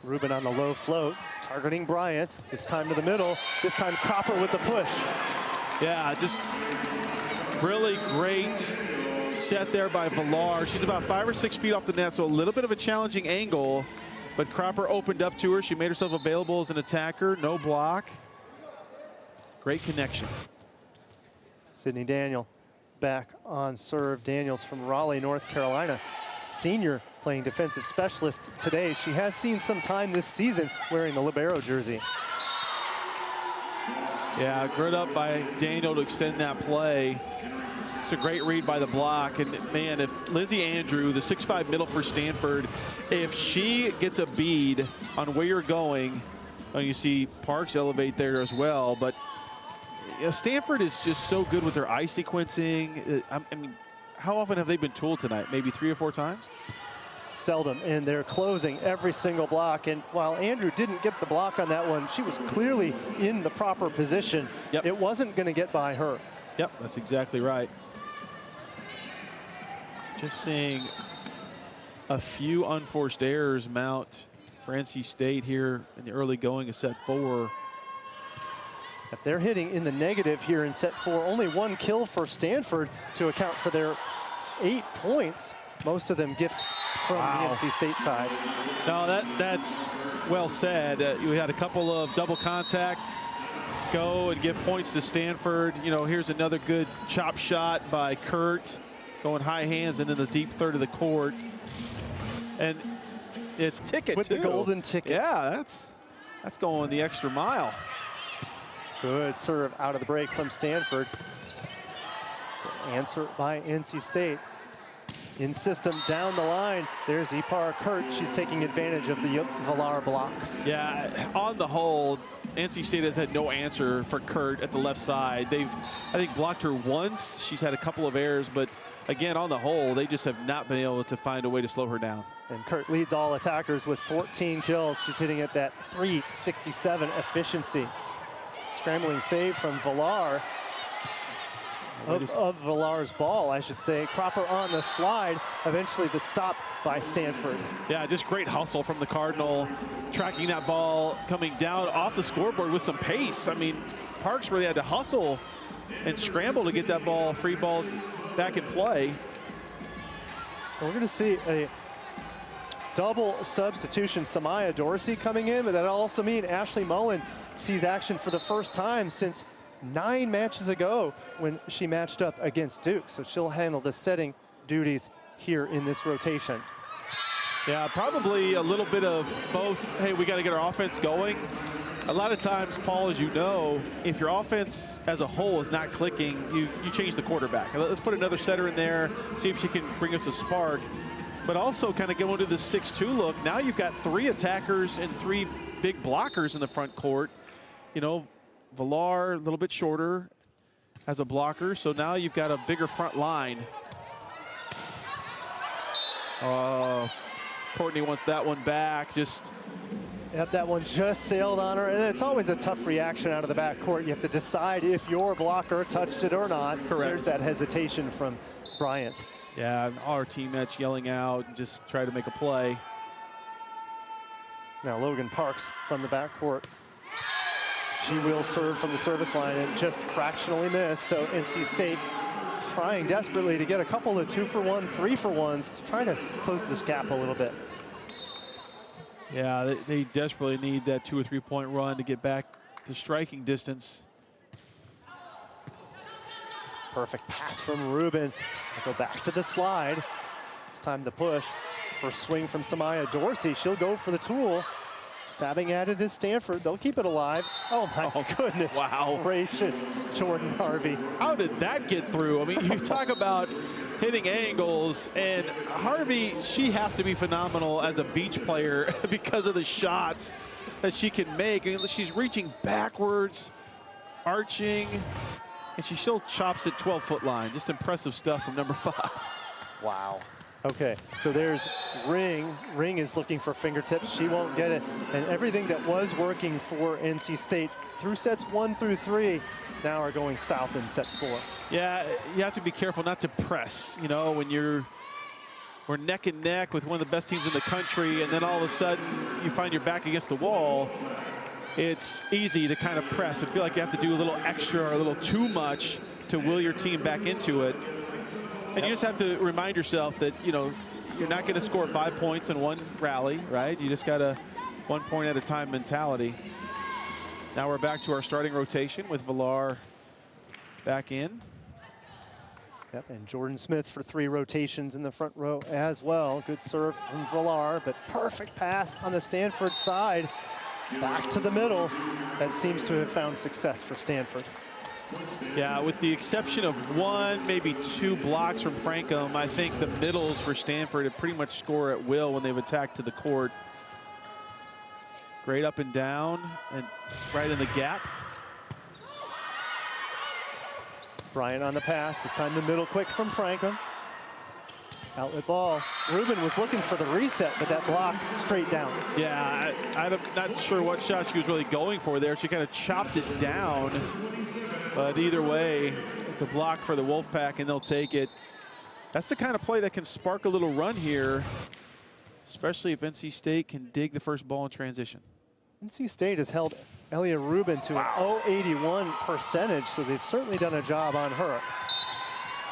Rubin on the low float, targeting Bryant. This time to the middle. This time Cropper with the push. Yeah, just really great set there by Villar. She's about 5 or 6 feet off the net, so a little bit of a challenging angle. But Cropper opened up to her. She made herself available as an attacker. No block. Great connection. Sydney Daniel back on serve. Daniels from Raleigh, North Carolina. Senior playing defensive specialist today. She has seen some time this season wearing the libero jersey. Yeah, grit up by Daniel to extend that play. It's a great read by the block. And man, if Lizzie Andrew, the 6'5" middle for Stanford, if she gets a bead on where you're going, you see Parks elevate there as well. But you know, Stanford is just so good with their eye sequencing. I mean, how often have they been tooled tonight? Maybe 3 or 4 times? Seldom, and they're closing every single block. And while Andrew didn't get the block on that one, she was clearly in the proper position. Yep. It wasn't going to get by her. Yep, that's exactly right. Just seeing a few unforced errors mount for NC State here in the early going of set 4. If they're hitting in the negative here in set 4, only 1 kill for Stanford to account for their 8 points. Most of them gifts from the NC State side. No, that's well said. You had a couple of double contacts go and give points to Stanford. You know, here's another good chop shot by Kurt, going high hands and in the deep third of the court. And it's ticket with too. The golden ticket. Yeah, that's going the extra mile. Good serve out of the break from Stanford. Answer by NC State. In system down the line, there's Ipar Kurt. She's taking advantage of the Villar block. Yeah, on the whole, NC State has had no answer for Kurt at the left side. They've, I think, blocked her once. She's had a couple of errors, but again, on the whole, they just have not been able to find a way to slow her down. And Kurt leads all attackers with 14 kills. She's hitting at that .367 efficiency. Scrambling save from Villar. Of Villar's ball, I should say. Cropper on the slide. Eventually the stop by Stanford. Yeah, just great hustle from the Cardinal. Tracking that ball, coming down off the scoreboard with some pace. I mean, Parks really had to hustle and scramble to get that ball, free ball, back in play. We're going to see a double substitution. Samaya Dorsey coming in, but that'll also mean Ashley Mullen sees action for the first time since 9 matches ago when she matched up against Duke. So she'll handle the setting duties here in this rotation. Yeah, probably a little bit of both. Hey, we got to get our offense going. A lot of times, Paul, as you know, if your offense as a whole is not clicking, you change the quarterback. Let's put another setter in there, see if she can bring us a spark. But also kind of go into the 6-2 look. Now you've got 3 attackers and 3 big blockers in the front court. You know, Villar a little bit shorter as a blocker, so now you've got a bigger front line. Courtney wants that one back. Yep, that one just sailed on her, and it's always a tough reaction out of the backcourt. You have to decide if your blocker touched it or not. Correct. There's that hesitation from Bryant. Yeah, and all our teammates yelling out and just try to make a play. Now Logan Parks from the backcourt. She will serve from the service line and just fractionally miss. So NC State trying desperately to get a couple of 2-for-1, 3-for-1s to try to close this gap a little bit. Yeah, they desperately need that 2 or 3 point run to get back to striking distance. Perfect pass from Rubin. Go back to the slide. It's time to push. First swing from Samaya Dorsey. She'll go for the tool. Stabbing at it is Stanford. They'll keep it alive. Oh my goodness. Wow. Gracious, Jordan Harvey. How did that get through? I mean, you talk about hitting angles, and Harvey, she has to be phenomenal as a beach player because of the shots that she can make. I mean, she's reaching backwards, arching, and she still chops at 12-foot line. Just impressive stuff from number 5. Wow. Okay, so there's Ring. Ring is looking for fingertips. She won't get it. And everything that was working for NC State through sets 1 through 3 now are going south in set 4. Yeah, you have to be careful not to press. You know, when we're neck and neck with one of the best teams in the country, and then all of a sudden you find your back against the wall, it's easy to kind of press and feel like you have to do a little extra or a little too much to will your team back into it. And you just have to remind yourself that, you know, you're not going to score 5 points in one rally, right? You just got a 1 point at a time mentality. Now we're back to our starting rotation with Villar back in. Yep, and Jordan Smith for 3 rotations in the front row as well. Good serve from Villar, but perfect pass on the Stanford side. Back to the middle. That seems to have found success for Stanford. Yeah, with the exception of 1, maybe 2 blocks from Frankham, I think the middles for Stanford have pretty much score at will when they've attacked to the court. Great up and down and right in the gap. Bryant on the pass. This time the middle quick from Frankham. Outlet ball. Rubin was looking for the reset, but that block straight down. Yeah, I'm not sure what shot she was really going for there. She kind of chopped it down. But either way, it's a block for the Wolfpack, and they'll take it. That's the kind of play that can spark a little run here, especially if NC State can dig the first ball in transition. NC State has held Elia Rubin to an .081 percentage, so they've certainly done a job on her.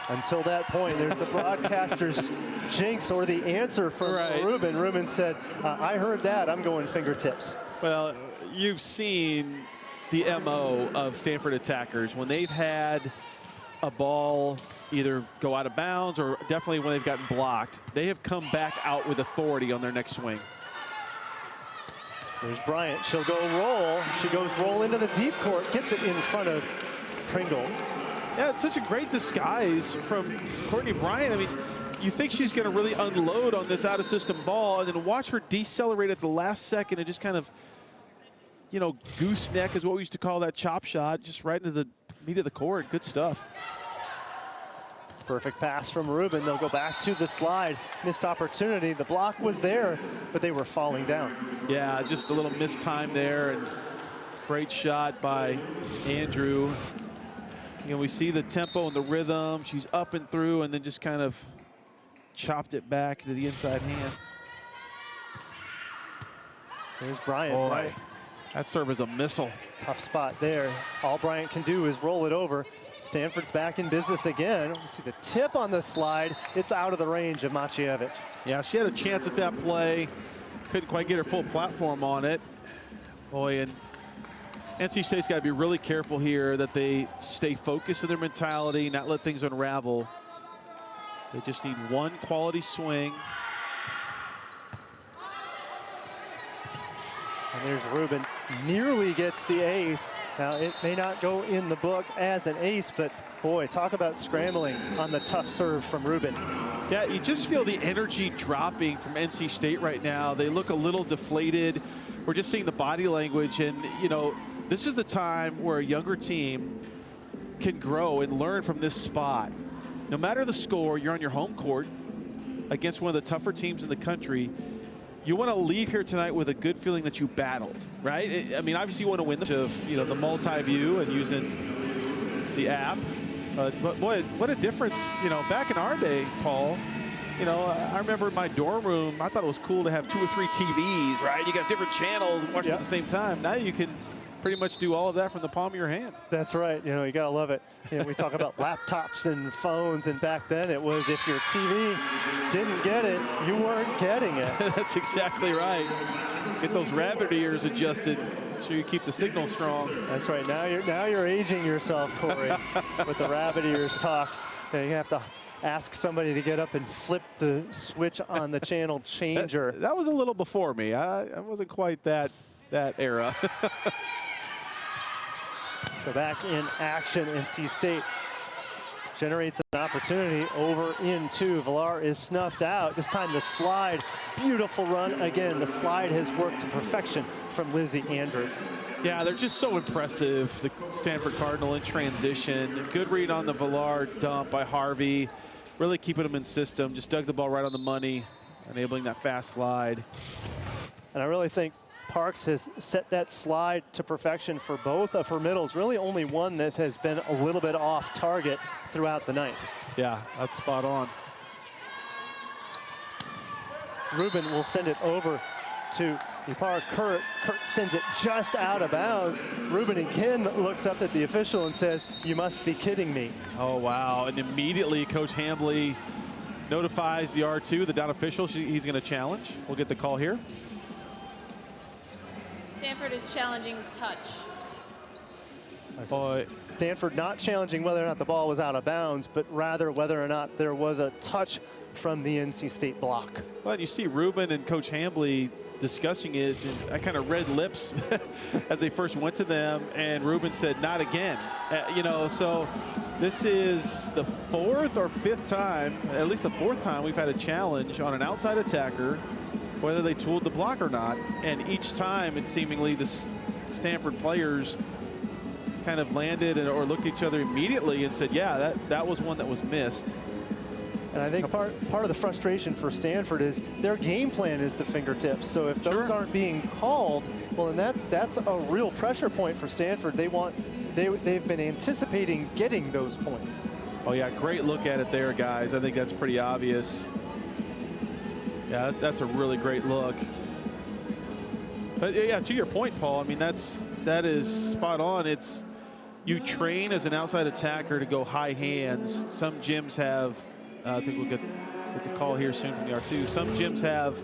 Until that point, there's the broadcaster's jinx or the answer from Rubin. Rubin said, I heard that, I'm going fingertips. Well, you've seen the MO of Stanford attackers. When they've had a ball either go out of bounds or definitely when they've gotten blocked, they have come back out with authority on their next swing. There's Bryant, she'll go roll. She goes roll into the deep court, gets it in front of Pringle. Yeah, it's such a great disguise from Courtney Bryant. I mean, you think she's going to really unload on this out-of-system ball, and then watch her decelerate at the last second and just kind of, you know, gooseneck is what we used to call that chop shot, just right into the meat of the court. Good stuff. Perfect pass from Rubin. They'll go back to the slide. Missed opportunity. The block was there, but they were falling down. Yeah, just a little missed time there, and great shot by Andrew. You know, we see the tempo and the rhythm. She's up and through and then just kind of chopped it back to the inside hand. So there's Bryant. Boy. Bryant That serve is a missile. Tough spot there. All Bryant can do is roll it over. Stanford's back in business again. We see the tip on the slide. It's out of the range of Maciejewicz. Yeah, she had a chance at that play. Couldn't quite get her full platform on it. Boy, and NC State's got to be really careful here that they stay focused in their mentality, not let things unravel. They just need one quality swing. And there's Rubin, nearly gets the ace. Now, it may not go in the book as an ace, but boy, talk about scrambling on the tough serve from Rubin. Yeah, you just feel the energy dropping from NC State right now. They look a little deflated. We're just seeing the body language, and, you know, this is the time where a younger team can grow and learn from this spot. No matter the score, you're on your home court against one of the tougher teams in the country. You want to leave here tonight with a good feeling that you battled, right? I mean, obviously you want to win the multi-view and using the app. But boy, what a difference, you know, back in our day, Paul. You know, I remember in my dorm room, I thought it was cool to have 2 or 3 TVs, right? You got different channels and watch them at the same time. Now you can pretty much do all of that from the palm of your hand. That's right. You know, you got to love it. You know, we talk about laptops and phones, and back then it was if your TV didn't get it, you weren't getting it. That's exactly right. Get those rabbit ears adjusted so you keep the signal strong. That's right. Now you're aging yourself, Corey, with the rabbit ears talk. You have to ask somebody to get up and flip the switch on the channel changer. That was a little before me. I wasn't quite that era. So back in action, NC State generates an opportunity over into. Villar is snuffed out. This time the slide, beautiful run again. The slide has worked to perfection from Lizzie Andrew. Yeah, they're just so impressive. The Stanford Cardinal in transition. Good read on the Villar dump by Harvey. Really keeping them in system. Just dug the ball right on the money, enabling that fast slide. And I really think Parks has set that slide to perfection for both of her middles. Really only one that has been a little bit off target throughout the night. Yeah, that's spot on. Rubin will send it over to Ipar Kurt. Kurt sends it just out of bounds. Rubin again looks up at the official and says, "You must be kidding me." Oh, wow. And immediately Coach Hambly notifies the R2, the down official. He's going to challenge. We'll get the call here. Stanford is challenging touch. Boy. Stanford not challenging whether or not the ball was out of bounds, but rather whether or not there was a touch from the NC State block. Well, you see Rubin and Coach Hambly discussing it, and I kind of read lips as they first went to them, and Rubin said, "Not again." You know, so this is the 4th or 5th time, at least the 4th time we've had a challenge on an outside attacker, whether they tooled the block or not. And each time, it seemingly the Stanford players kind of landed or looked at each other immediately and said, yeah, that was one that was missed. And I think part of the frustration for Stanford is their game plan is the fingertips. So if those aren't being called, well, then that's a real pressure point for Stanford. They've been anticipating getting those points. Oh yeah, great look at it there, guys. I think that's pretty obvious. Yeah, that's a really great look. But yeah, to your point, Paul, I mean, that is spot on. It's, you train as an outside attacker to go high hands. Some gyms have, I think we'll get the call here soon from the R2. Some gyms have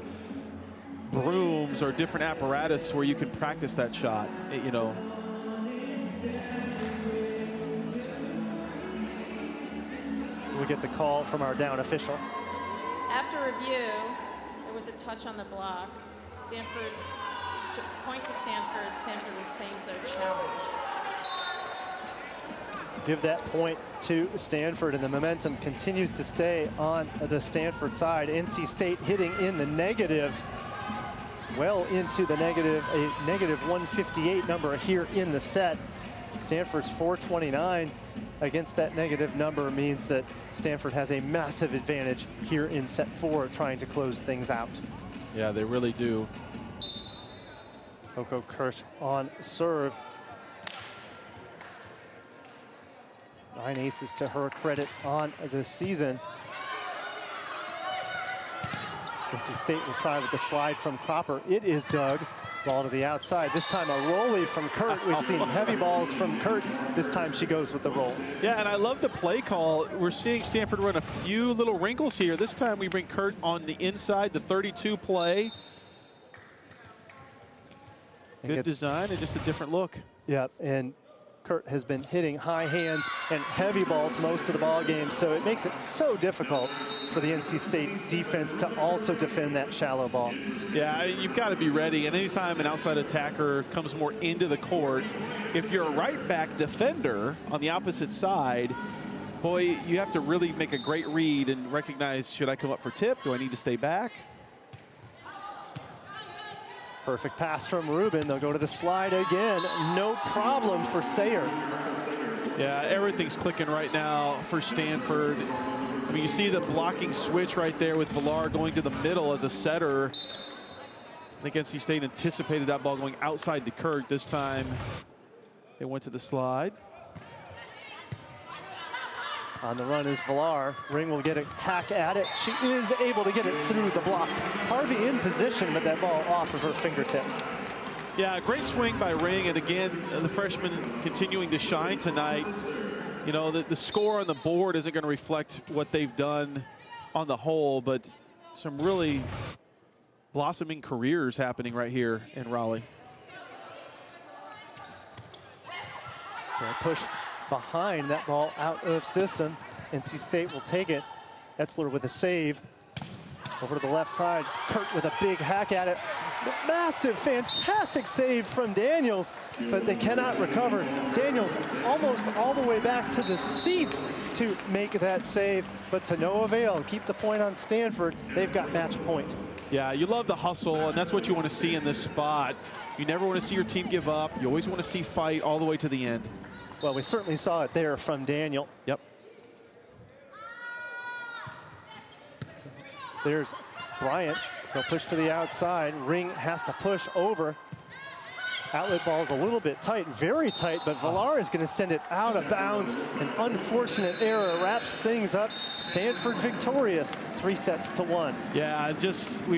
brooms or different apparatus where you can practice that shot, you know. So we get the call from our down official. After review, there was a touch on the block. Stanford, to point to Stanford, Stanford retains their challenge. So give that point to Stanford, and the momentum continues to stay on the Stanford side. NC State hitting in the negative, well into the negative, a negative 158 number here in the set. Stanford's 429 against that negative number means that Stanford has a massive advantage here in set 4, trying to close things out. Yeah, they really do. Coco Kirsch on serve. 9 aces to her credit on the season. NC State will try with the slide from Cropper. It is dug. Ball to the outside. This time a rollie from Kurt. We've seen heavy balls from Kurt. This time she goes with the roll. Yeah, and I love the play call. We're seeing Stanford run a few little wrinkles here. This time we bring Kurt on the inside, the 32 play. Good design and just a different look. Yeah, and Kurt has been hitting high hands and heavy balls most of the ball game, so it makes it so difficult for the NC State defense to also defend that shallow ball. Yeah, you've got to be ready, and anytime an outside attacker comes more into the court, if you're a right back defender on the opposite side, boy, you have to really make a great read and recognize, should I come up for tip? Do I need to stay back? Perfect pass from Rubin. They'll go to the slide again. No problem for Sayer. Yeah, everything's clicking right now for Stanford. I mean, you see the blocking switch right there with Villar going to the middle as a setter. I think NC State anticipated that ball going outside to Kurt. This time they went to the slide. On the run is Villar. Ring will get a hack at it. She is able to get it through the block. Harvey in position, but that ball off of her fingertips. Yeah, great swing by Ring, and again, the freshman continuing to shine tonight. You know, the score on the board isn't going to reflect what they've done on the whole, but some really blossoming careers happening right here in Raleigh. So a push behind, that ball out of system. NC State will take it. Etzler with a save. Over to the left side, Kurt with a big hack at it. Massive, fantastic save from Daniels, but they cannot recover. Daniels almost all the way back to the seats to make that save, but to no avail. Keep the point on Stanford. They've got match point. Yeah, you love the hustle, and that's what you want to see in this spot. You never want to see your team give up. You always want to see fight all the way to the end. Well, we certainly saw it there from Daniel. Yep. So there's Bryant. They'll push to the outside. Ring has to push over. Outlet ball's a little bit tight, very tight, but Villar is going to send it out of bounds. An unfortunate error wraps things up. Stanford victorious, 3-1. Yeah, just we've